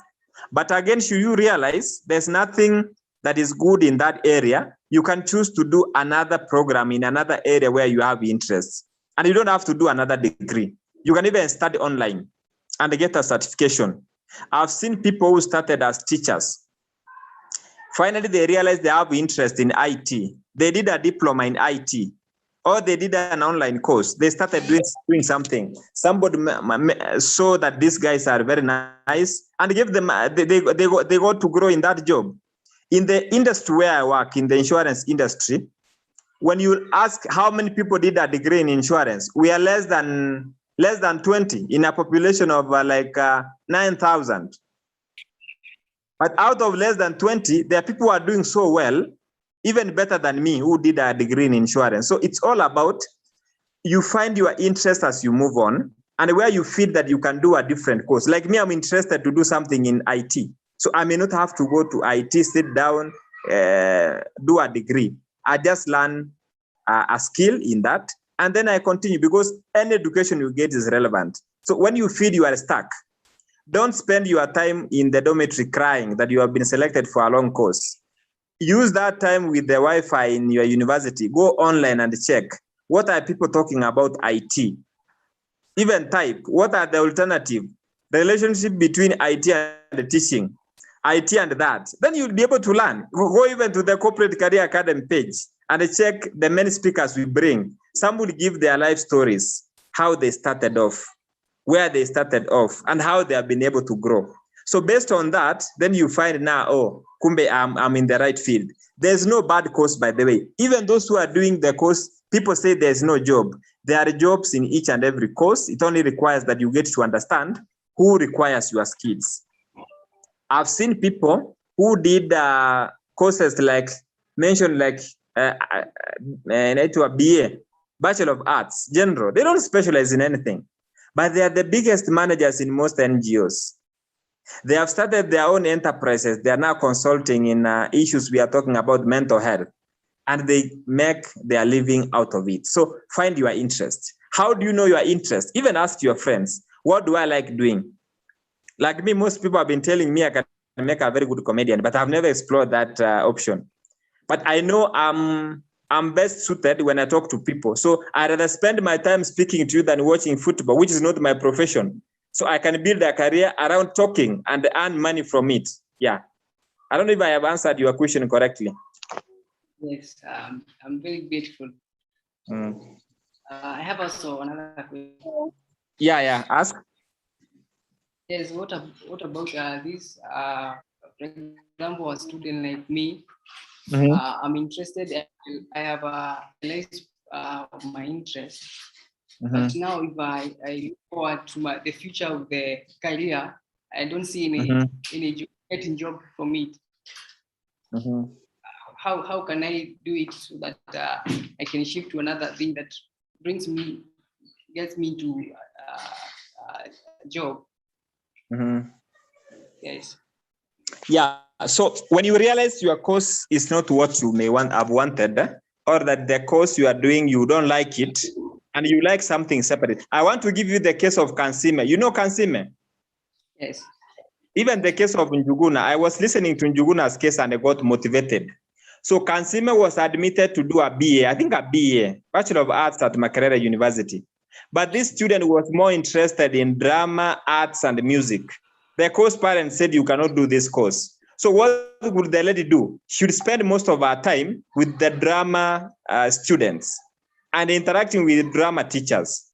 But again, should you realize there's nothing that is good in that area, you can choose to do another program in another area where you have interest. And you don't have to do another degree. You can even study online and get a certification. I've seen people who started as teachers. Finally, they realized they have interest in IT. They did a diploma in IT, or they did an online course. They started doing something. Somebody saw that these guys are very nice and give them, they got to grow in that job. In the industry where I work, in the insurance industry, when you ask how many people did a degree in insurance, we are less than 20 in a population of 9,000. But out of less than 20, there are people who are doing so well, even better than me, who did a degree in insurance. So it's all about you find your interest as you move on, and where you feel that you can do a different course. Like me, I'm interested to do something in IT. So I may not have to go to IT, sit down, do a degree. I just learn a skill in that, and then I continue, because any education you get is relevant. So when you feel you are stuck, don't spend your time in the dormitory crying that you have been selected for a long course. Use that time with the Wi-Fi in your university. Go online and check. What are people talking about IT? Even type, what are the alternative? The relationship between IT and the teaching, IT and that. Then you'll be able to learn. Go even to the Corporate Career Academy page and check the many speakers we bring. Some will give their life stories, how they started off, where they started off, and how they have been able to grow. So based on that, then you find now, oh, kumbe, I'm in the right field. There's no bad course, by the way. Even those who are doing the course, people say there's no job. There are jobs in each and every course. It only requires that you get to understand who requires your skills. I've seen people who did courses like mentioned, like BA, Bachelor of Arts, general. They don't specialize in anything, but they are the biggest managers in most NGOs. They have started their own enterprises. They are now consulting in issues we are talking about, mental health, and they make their living out of it. So find your interest. How do you know your interest? Even ask your friends, what do I like doing? Like me, most people have been telling me I can make a very good comedian, but I've never explored that option. But I know I'm best suited when I talk to people. So I'd rather spend my time speaking to you than watching football, which is not my profession. So I can build a career around talking and earn money from it. Yeah. I don't know if I have answered your question correctly. Yes, I'm very grateful. I have also another question. Yeah, ask. Yes, what about this? For example, a student like me, I'm interested. I have a list of my interest. But now if I look forward to the future of the career, I don't see any getting job from it. How can I do it so that I can shift to another thing that gets me to a job? Yes. Yeah. So when you realize your course is not what you may have wanted, or that the course you are doing, you don't like it, and you like something separate. I want to give you the case of Kansime. You know Kansime? Yes. Even the case of Njuguna, I was listening to Njuguna's case and I got motivated. So Kansime was admitted to do a BA, I think a BA, Bachelor of Arts at Makerere University. But this student was more interested in drama, arts, and music. The course parents said, you cannot do this course. So what would the lady do? She would spend most of her time with the drama students and interacting with drama teachers.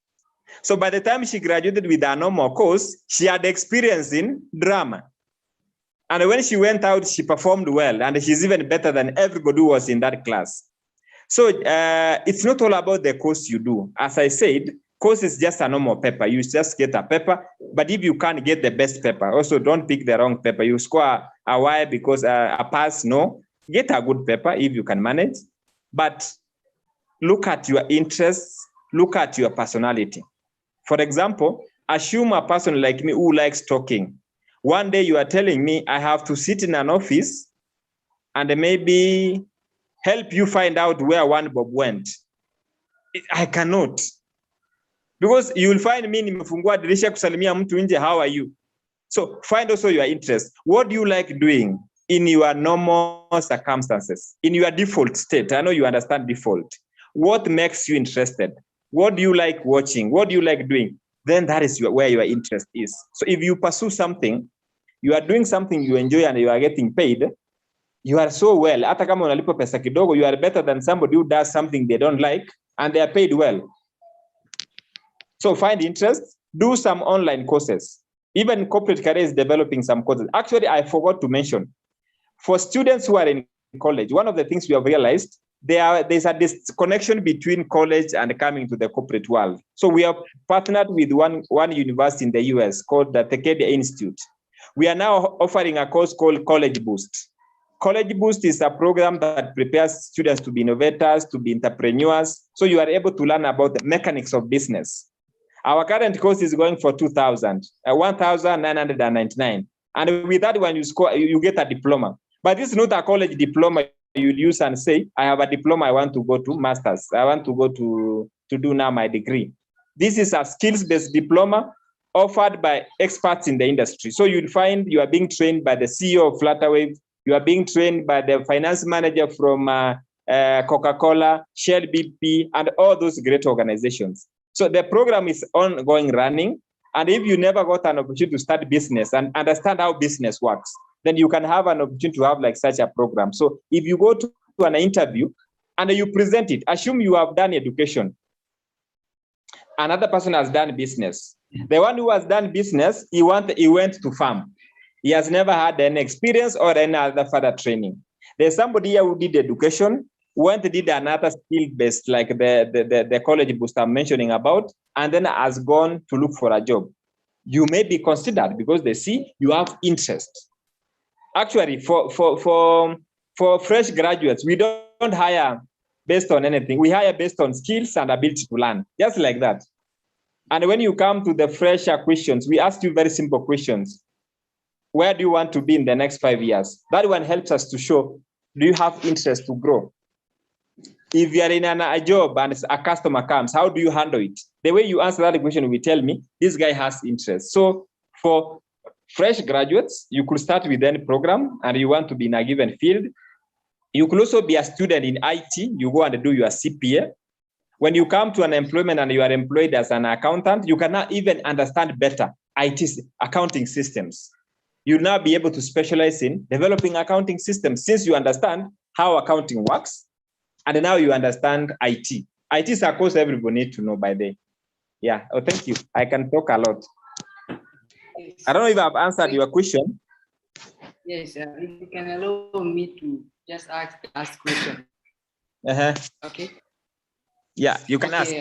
So by the time she graduated with a normal course, she had experience in drama. And when she went out, she performed well, and she's even better than everybody who was in that class. So it's not all about the course you do. As I said, course is just a normal paper. You just get a paper, but if you can't get the best paper, also don't pick the wrong paper. You score a Y because a pass, no. Get a good paper if you can manage, but look at your interests, look at your personality. For example, assume a person like me who likes talking. One day you are telling me I have to sit in an office and maybe help you find out where one Bob went. I cannot. Because you will find me nimefungua dirisha kusalimia mtu nje, how are you? So find also your interest. What do you like doing in your normal circumstances, in your default state? I know you understand default. What makes you interested? What do you like watching? What do you like doing? Then that is where your interest is. So if you pursue something, you are doing something you enjoy and you are getting paid, you are so well. Hata kama unalipa pesa kidogo, you are better than somebody who does something they don't like and they are paid well. So find interest, do some online courses. Even corporate career is developing some courses. Actually, I forgot to mention, for students who are in college, one of the things we have realized, there's a disconnection between college and coming to the corporate world. So we have partnered with one university in the US called the Tekedia Institute. We are now offering a course called College Boost. College Boost is a program that prepares students to be innovators, to be entrepreneurs. So you are able to learn about the mechanics of business. Our current course is going for 1,999. And with that one, you score, you get a diploma. But this is not a college diploma you'll use and say, I have a diploma, I want to go to master's. I want to go to do now my degree. This is a skills-based diploma offered by experts in the industry. So you'll find you are being trained by the CEO of Flutterwave, you are being trained by the finance manager from Coca-Cola, Shell BP, and all those great organizations. So the program is ongoing running. And if you never got an opportunity to start business and understand how business works, then you can have an opportunity to have like such a program. So if you go to an interview and you present it, assume you have done education. Another person has done business. The one who has done business, he went to farm. He has never had any experience or any other further training. There's somebody here who did education, did another skill-based, like the College Boost I'm mentioning about, and then has gone to look for a job. You may be considered because they see you have interest. Actually, for fresh graduates, we don't hire based on anything. We hire based on skills and ability to learn, just like that. And when you come to the fresher questions, we ask you very simple questions. Where do you want to be in the next 5 years? That one helps us to show, do you have interest to grow? If you are in a job and a customer comes, how do you handle it? The way you answer that question will tell me, this guy has interest. So for fresh graduates, you could start with any program and you want to be in a given field. You could also be a student in IT. You go and do your CPA. When you come to an employment and you are employed as an accountant, you cannot even understand better IT accounting systems. You'll now be able to specialize in developing accounting systems since you understand how accounting works. And now you understand IT. IT is a course everybody needs to know by the way. Yeah. Oh, thank you. I can talk a lot. I don't know if I've answered your question. Yes, if you can allow me to just ask question. Uh-huh. Okay. Yeah, you can ask.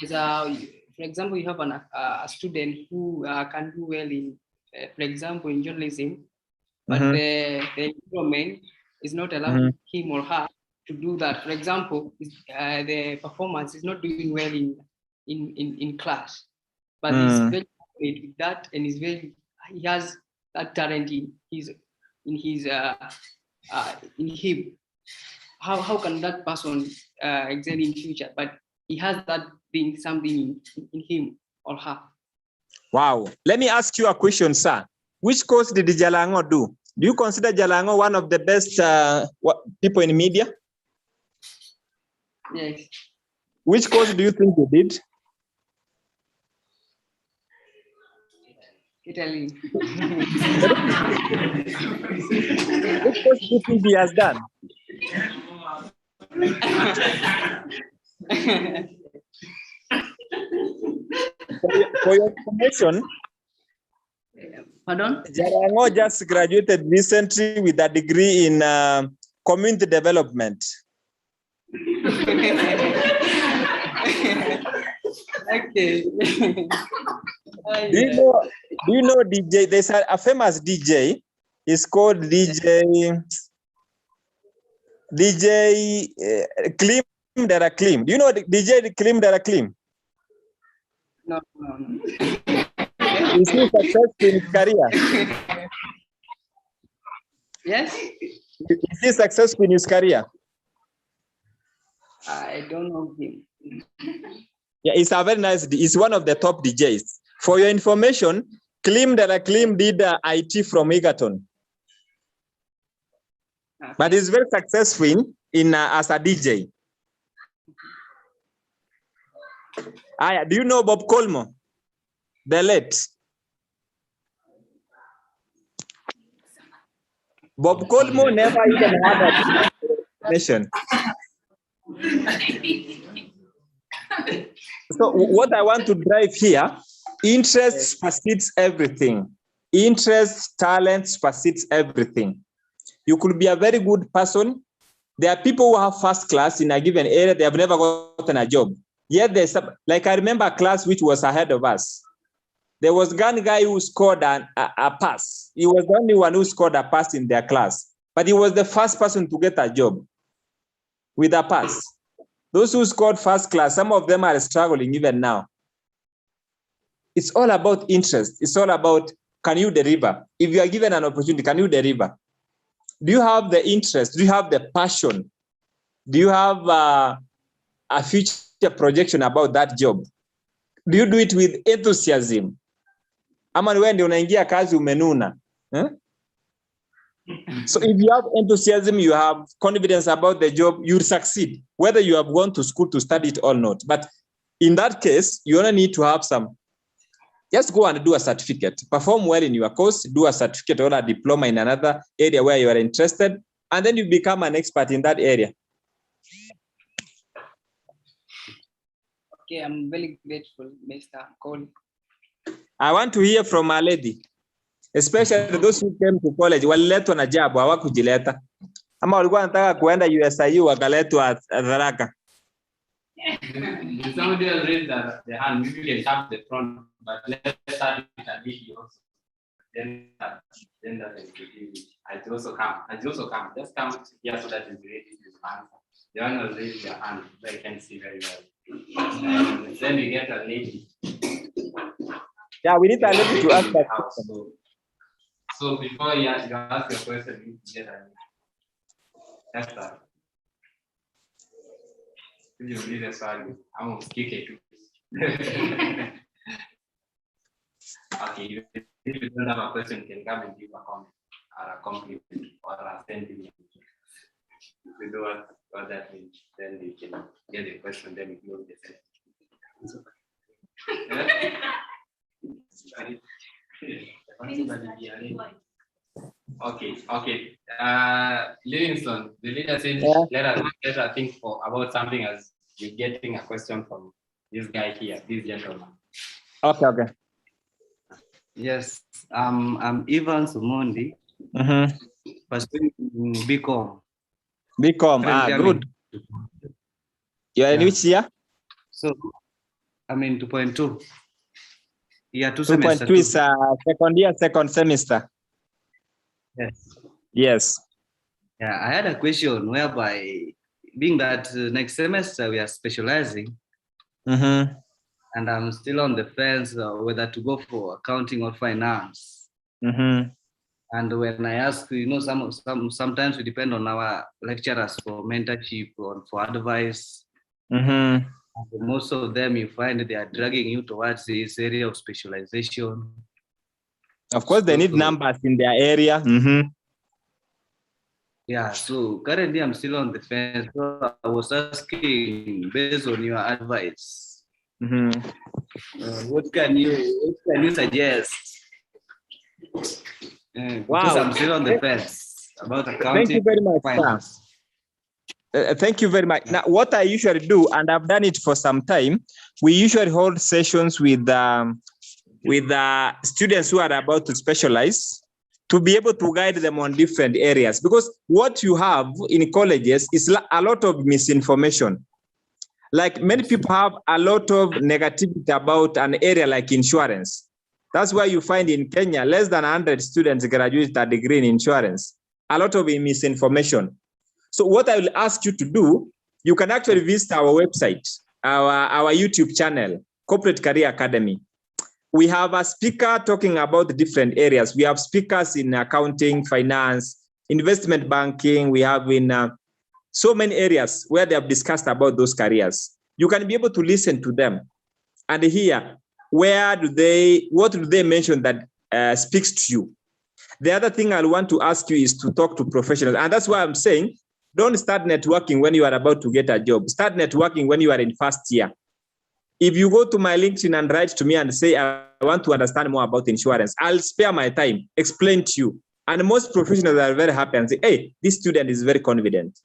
for example, you have a student who can do well in, for example, in journalism, but the environment is not allowing him or her to do that. For example, the performance is not doing well in class, but he's very good with that, and he has that talent in him. How can that person excel in future? But he has that being something in him or her. Wow. Let me ask you a question, sir. Which course did Jalango do? Do you consider Jalango one of the best people in media? Yes. Which course do you think he did? Italy. Which course do you think he has done? For your information, Pardon? Jalango just graduated recently with a degree in community development. Okay. Do you know DJ? There's a famous DJ. It's called DJ Klim Dara Klim. Do you know DJ Klim Dara Klim? No. Is he successful in his career? Yes. Is he successful in his career? I don't know him. Yeah, he's a very nice. He's one of the top DJs. For your information, Klim Dara Klim did IT from Egerton. Okay. But he's very successful in as a DJ. Do you know Bob Colmo, the late? Bob Colmo never even had a nation. So what I want to drive here, interest supersedes everything. Interest, talent supersedes everything. You could be a very good person. There are people who have first class in a given area. They have never gotten a job. Yet there's like I remember a class which was ahead of us. There was one guy who scored a pass. He was the only one who scored a pass in their class, but he was the first person to get a job with a pass. Those who scored first class, some of them are struggling even now. It's all about interest. It's all about, can you deliver? If you are given an opportunity, can you deliver? Do you have the interest? Do you have the passion? Do you have a future projection about that job? Do you do it with enthusiasm? Ama wewe ndio unaingia kazi umenuna. So if you have enthusiasm, you have confidence about the job, you'll succeed, whether you have gone to school to study it or not. But in that case, you only need to have some. Just go and do a certificate. Perform well in your course, do a certificate or a diploma in another area where you are interested, and then you become an expert in that area. Okay, I'm very grateful, Mr. Cole. I want to hear from a lady, especially those who came to college. Waliletwa na jabu, hawakujileta. Ama walikuwa wanataka kuenda USIU wakaletwa haraka. Somebody else raised the hand. Maybe you can tap the front, but let's start with Aditi also. Then that I also come. Just come here so that it's ready to answer. The one who raised their hand, I can see very well. And then we get a lady. Yeah, we need a lady to ask that question. So before you ask your question, you need to get a lady. That's that. You need a sorry. I'm going to kick it. Okay, if you don't have a question, you can come and give a comment or a compliment or a sentiment. If you do what that means, then you can get the question, then you close the session. Okay. Livingston, the leader said, let us think about something as you're getting a question from this guy here, this gentleman. Okay. Yes, I'm Ivan Sumondi. Pursuing BCom. BCom, good. You are in which year? So, I mean 2.2. Yeah, 2.2 is second year, second semester. Yes. Yes. Yeah, I had a question whereby, being that next semester we are specializing, Mm-hmm. and I'm still on the fence whether to go for accounting or finance. Mm-hmm. And when I ask, sometimes we depend on our lecturers for mentorship or for advice. Mm-hmm. And most of them, you find they are dragging you towards this area of specialization. Of course, they need numbers in their area. Mm-hmm. Yeah, so currently I'm still on the fence. So I was asking, based on your advice, what can you suggest? Because I'm still on the fence about accounting. Thank you very much, finance. Thank you very much. Now, what I usually do, and I've done it for some time, we usually hold sessions with students who are about to specialize, to be able to guide them on different areas. Because what you have in colleges is a lot of misinformation. Like, many people have a lot of negativity about an area like insurance. That's why you find in Kenya, less than 100 students graduate a degree in insurance. A lot of misinformation. So what I will ask you to do, you can actually visit our website, our YouTube channel, Corporate Career Academy. We have a speaker talking about different areas. We have speakers in accounting, finance, investment banking. We have in so many areas where they have discussed about those careers. You can be able to listen to them and hear what do they mention that speaks to you. The other thing I want to ask you is to talk to professionals. And that's why I'm saying, don't start networking when you are about to get a job. Start networking when you are in first year. If you go to my LinkedIn and write to me and say, I want to understand more about insurance, I'll spare my time, explain to you. And most professionals are very happy and say, hey, this student is very confident.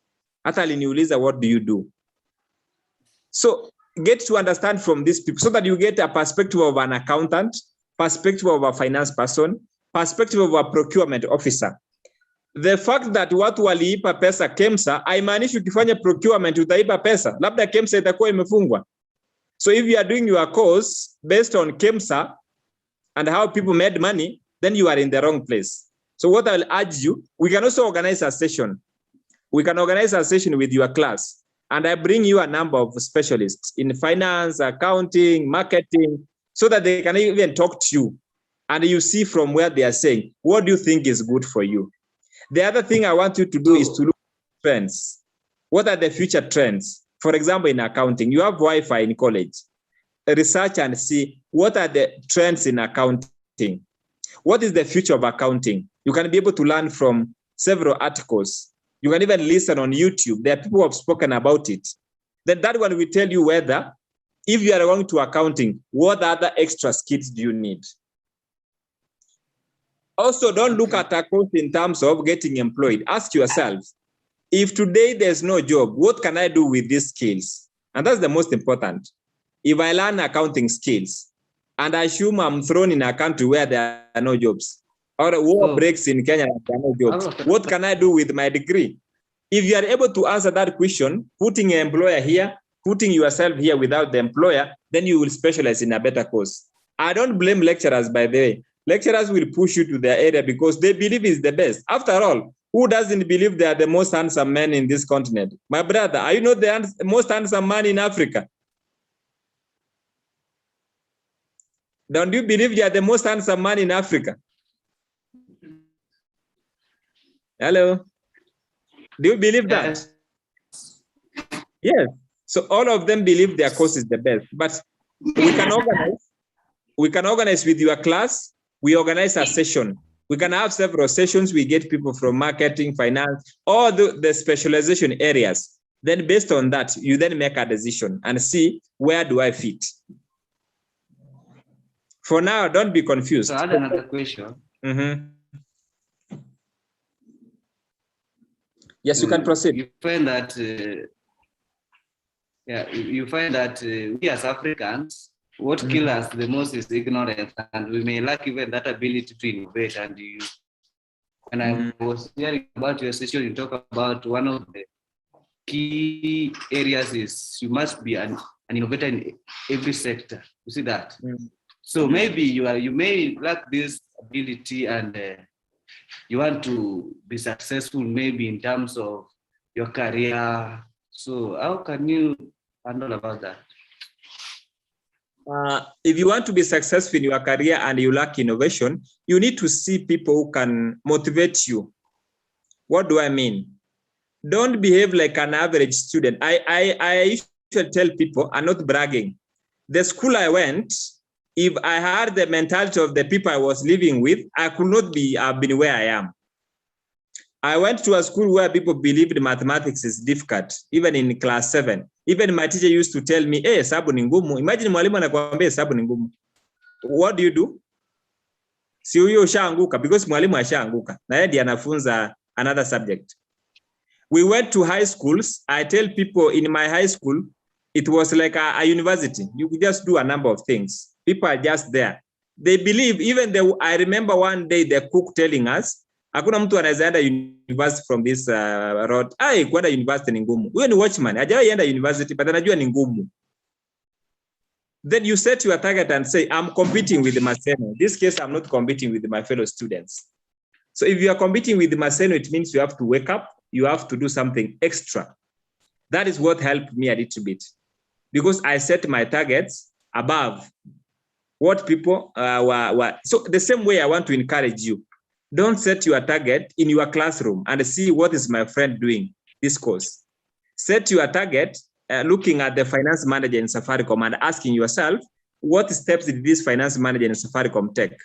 Atali niuliza, what do you do? So get to understand from these people so that you get a perspective of an accountant, perspective of a finance person, perspective of a procurement officer. The fact that watu waliipa pesa KEMSA, haimaanishi ukifanya procurement utaipa pesa. Labda KEMSA itakuwa imefungwa. So if you are doing your course based on KEMSA and how people made money, then you are in the wrong place. So what I'll urge you, we can also organize a session. We can organize a session with your class. And I bring you a number of specialists in finance, accounting, marketing, so that they can even talk to you. And you see from where they are saying, what do you think is good for you? The other thing I want you to do is to look at trends. What are the future trends? For example, in accounting, you have Wi-Fi in college. Research and see what are the trends in accounting. What is the future of accounting? You can be able to learn from several articles. You can even listen on YouTube. There are people who have spoken about it. Then that one will tell you whether, if you are going to accounting, what other extra skills do you need? Also, don't look at a course in terms of getting employed. Ask yourself, if today there's no job, what can I do with these skills? And that's the most important. If I learn accounting skills, and I assume I'm thrown in a country where there are no jobs, or war breaks in Kenya, there are no jobs, what can I do with my degree? If you are able to answer that question, putting an employer here, putting yourself here without the employer, then you will specialize in a better course. I don't blame lecturers, by the way. Lecturers will push you to their area because they believe it's the best. After all, who doesn't believe they are the most handsome men in this continent? My brother, are you not the most handsome man in Africa? Don't you believe you are the most handsome man in Africa? Hello? Do you believe that? Yes. So all of them believe their course is the best. But we can organize. We can organize with your class. We organize a session. We can have several sessions. We get people from marketing, finance, all the specialization areas. Then based on that, you then make a decision and see, where do I fit? For now, don't be confused. So I had another question. Yes, you can proceed. You find that, we as Africans, what kills us the most is ignorance, and we may lack even that ability to innovate. And I was hearing about your session, you talk about one of the key areas is you must be an innovator in every sector. You see that? So maybe you may lack this ability and you want to be successful maybe in terms of your career. So how can you handle about that? If you want to be successful in your career and you lack innovation, you need to see people who can motivate you. What do I mean? Don't behave like an average student. I usually tell people, I'm not bragging. The school I went, if I had the mentality of the people I was living with, I could not have been where I am. I went to a school where people believed mathematics is difficult, even in class 7. Even my teacher used to tell me, hey, hesabu ni ngumu. Imagine mwalimu anakuambia hesabu ni ngumu. What do? Si huyo ushaanguka, because mwalimu ashaanguka. Na yeye ndiye anafunza another subject. We went to high schools. I tell people in my high school, it was like a university. You could just do a number of things. People are just there. They believe, even I remember one day the cook telling us, hakuna mtu anaweza enda university from this road. Kwenda university ni ngumu. Huyo ni watchman. Hajawahi enda university, but anajua ni ngumu. Then you set your target and say, I'm competing with Maseno. In this case, I'm not competing with my fellow students. So if you are competing with Maseno, it means you have to wake up. You have to do something extra. That is what helped me a little bit. Because I set my targets above what people were. So the same way I want to encourage you. Don't set your target in your classroom and see what is my friend doing this course. Set your target looking at the finance manager in Safaricom and asking yourself, what steps did this finance manager in Safaricom take?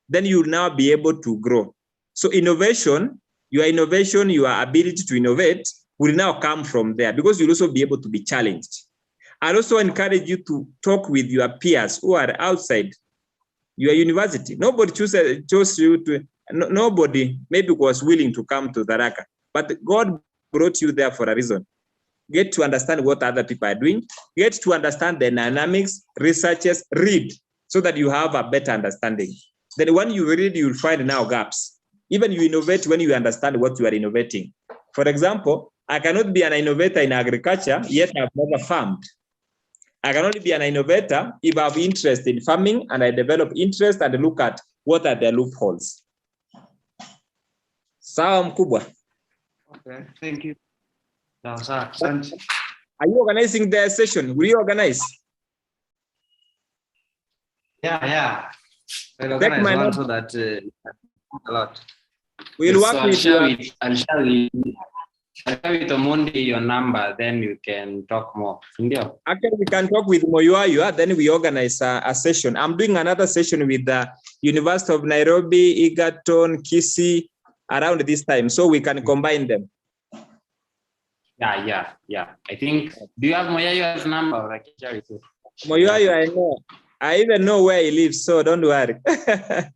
Then you will now be able to grow. So innovation, your ability to innovate will now come from there, because you'll also be able to be challenged. I also encourage you to talk with your peers who are outside your university. Nobody chose you to. Nobody maybe was willing to come to Tharaka, but God brought you there for a reason. Get to understand what other people are doing, get to understand the dynamics, researches, read, so that you have a better understanding. Then when you read, you'll find now gaps. Even you innovate when you understand what you are innovating. For example, I cannot be an innovator in agriculture, yet I've never farmed. I can only be an innovator if I have interest in farming and I develop interest and look at what are the loopholes. Sawa mkubwa. Okay, thank you. Are you organizing the session? Will you organize? Yeah. I'll organize one so that a lot. We'll work with you. I'll share with Omondi your number, then you can talk more. Actually, we can talk with Moyoayo, then we organize a session. I'm doing another session with the University of Nairobi, Egerton, Kisii, around this time, so we can combine them. Yeah. I think, do you have Moyoayo's number, or I can share it with you? Moyoayo, I know. I even know where he lives, so don't worry. I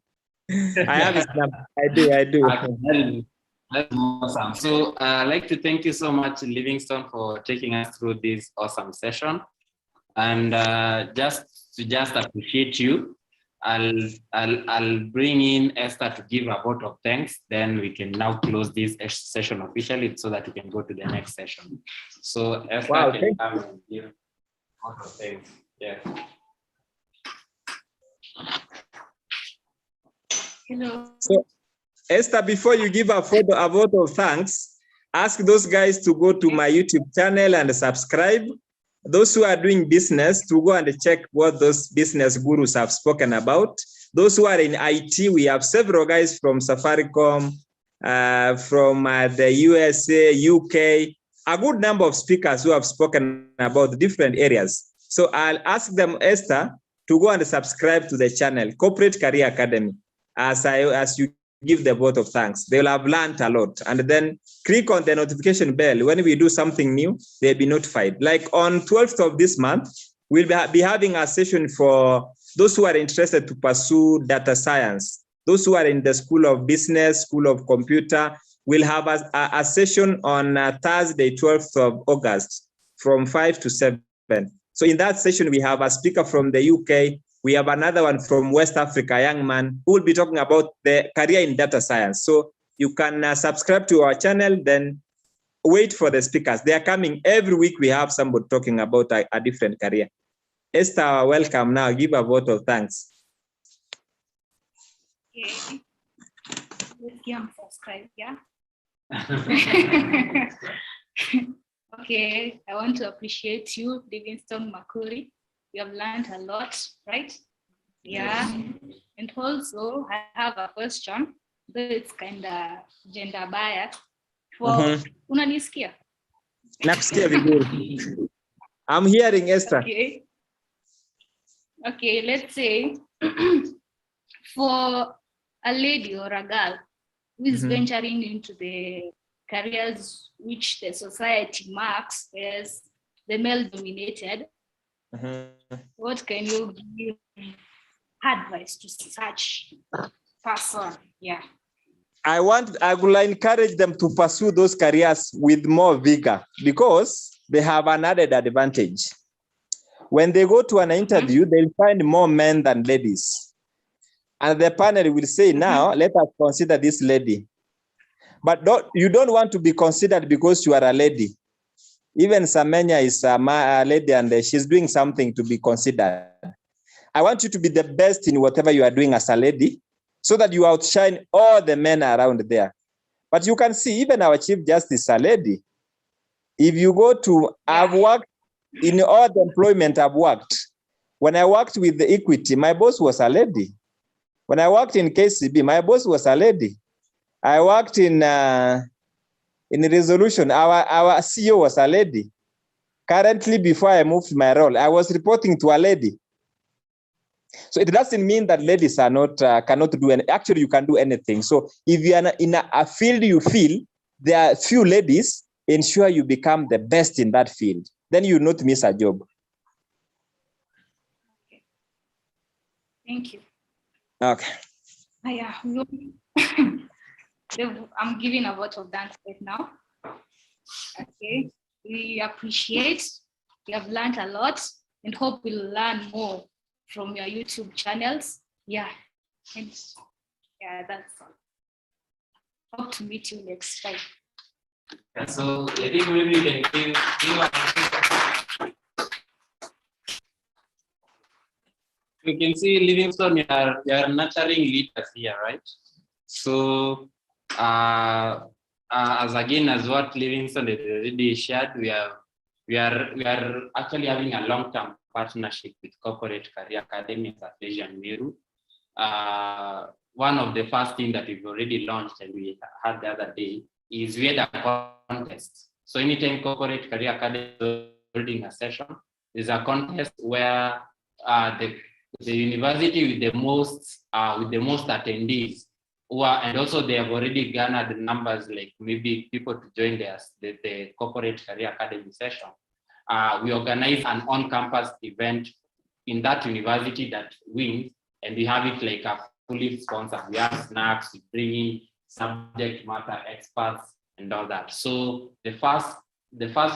have his number. I do. That's awesome. So I'd like to thank you so much, Livingstone, for taking us through this awesome session. And just appreciate you, I'll bring in Esther to give a vote of thanks. Then we can now close this session officially so that we can go to the next session. So Esther can come and give a vote of thanks. Yeah. So, Esther, before you give a vote of thanks, ask those guys to go to my YouTube channel and subscribe. Those who are doing business to go and check what those business gurus have spoken about. Those who are in IT, we have several guys from Safaricom, from the USA, UK, a good number of speakers who have spoken about different areas. So I'll ask them, Esther, to go and subscribe to the channel, Corporate Career Academy, as you give the vote of thanks. They'll have learned a lot. And then click on the notification bell. When we do something new, they'll be notified. Like on 12th of this month, we'll be having a session for those who are interested to pursue data science. Those who are in the School of Business, School of Computer, we'll have a session on Thursday, 12th of August from 5 to 7. So in that session, we have a speaker from the UK. We have another one from West Africa, a young man, who will be talking about the career in data science. So you can subscribe to our channel, then wait for the speakers. They are coming every week. We have somebody talking about a different career. Esther, welcome. Now give a vote of thanks. Okay. Let's subscribe, yeah. Okay, I want to appreciate you, Livingstone Makuri. You have learned a lot, right? Yeah. And also, I have a question, though it's kind of gender bias. For unanisikia? Nakusikia vizuri. I'm hearing Esther. Okay. Okay, let's say for a lady or a girl who is venturing into the careers which the society marks as the male-dominated, what can you give advice to such person? Yeah. I will encourage them to pursue those careers with more vigor because they have an added advantage. When they go to an interview, they'll find more men than ladies. And the panel will say, now, let us consider this lady. But you don't want to be considered because you are a lady. Even Samenya is a lady and she's doing something to be considered. I want you to be the best in whatever you are doing as a lady so that you outshine all the men around there. But you can see even our Chief Justice is a lady. If you go to, I've worked in all the employment I've worked. When I worked with the Equity, my boss was a lady. When I worked in KCB, my boss was a lady. I worked in Resolution, our CEO was a lady. Currently, before I moved my role, I was reporting to a lady. So it doesn't mean that ladies are not cannot do anything. Actually, you can do anything. So if you are in a field you feel there are few ladies, ensure you become the best in that field. Then you will not miss a job. Okay. Thank you. Okay. Yeah. I'm giving a vote of thanks right now. Okay. We appreciate. We have learned a lot and hope we'll learn more from your YouTube channels. Yeah. And yeah, that's all. Hope to meet you next time. Yeah, so I think maybe we can you can see Livingstone, you are nurturing leaders here, right? So as what Livingstone has already shared, we are actually having a long-term partnership with Corporate Career Academy at Athlesia Meru. One of the first things that we've already launched and we had the other day is we had a contest. So anytime Corporate Career Academy is holding a session, there's a contest where the university with the most attendees, and also they have already garnered numbers like maybe people to join the Corporate Career Academy session. We organize an on-campus event in that university that wins, and we have it like a fully sponsored. We have snacks, we bring in subject matter experts and all that. So the first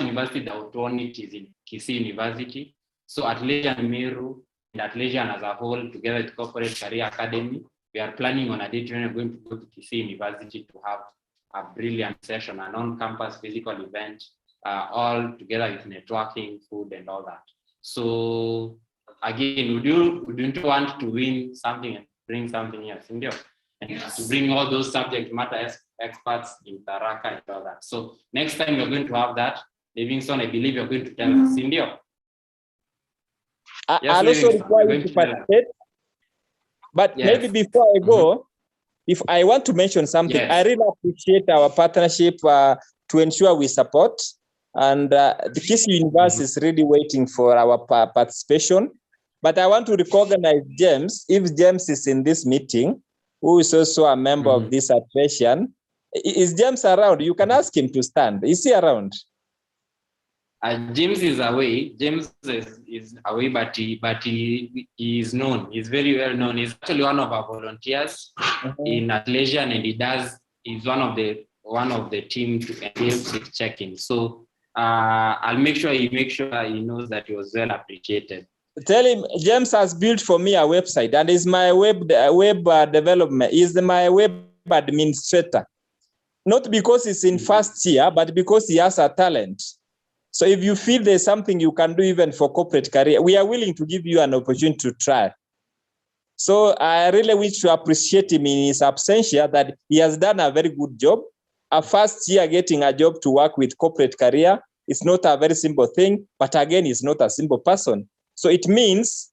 university that would own it is in Kisii University. So Athlesia Meru and Athlesia as a whole, together with Corporate Career Academy, we are planning on a date when we're going to go to Kisii University to have a brilliant session, an on-campus physical event, all together with networking, food, and all that. So again, would you want to win something and bring something here, Cindy? And yes, to bring all those subject matter experts in Tharaka and all that. So next time we're going to have that, Livingstone, I believe you're going to tell us, Cindy. I'll also require you to participate. But maybe before I go, if I want to mention something, I really appreciate our partnership to ensure we support. And the Kisii University is really waiting for our participation. But I want to recognize James, if James is in this meeting, who is also a member of this association. Is James around? You can ask him to stand. Is he around? James is away. James is away, but he is known. He's very well known. He's actually one of our volunteers in Athlesia, and he's one of the team to help with checking. So I'll make sure he knows that he was well appreciated. Tell him James has built for me a website, and is my web development. Is my web administrator. Not because he's in first year, but because he has a talent. So if you feel there's something you can do even for corporate career, we are willing to give you an opportunity to try. So I really wish to appreciate him in his absentia that he has done a very good job. A first year getting a job to work with corporate career is not a very simple thing, but again, he's not a simple person. So it means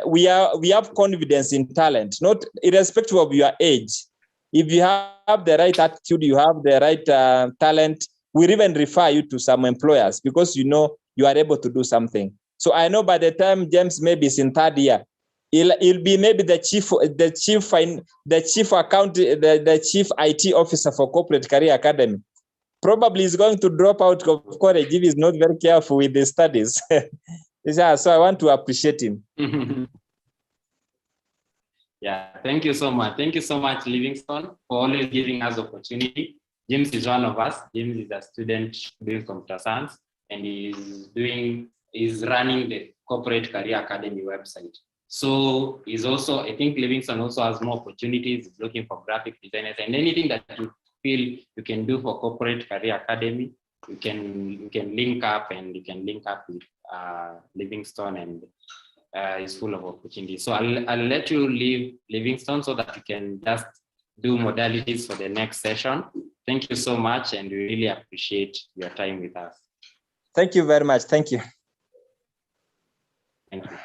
we have confidence in talent, not irrespective of your age. If you have the right attitude, you have the right talent, we'll even refer you to some employers because you know you are able to do something. So I know by the time James maybe is in third year, he'll be maybe the chief IT officer for Corporate Career Academy. Probably he's going to drop out of college if he's not very careful with the studies. Yeah, so I want to appreciate him. Yeah, thank you so much. Thank you so much, Livingstone, for always giving us opportunity. James is one of us. James is a student doing computer science, and he's running the Corporate Career Academy website. So he's also, I think Livingstone also has more opportunities, looking for graphic designers, and anything that you feel you can do for Corporate Career Academy, you can link up, and you can link up with Livingstone, and is full of opportunities. So I'll let you leave Livingstone so that you can just do modalities for the next session. Thank you so much, and we really appreciate your time with us. Thank you very much. Thank you. Thank you.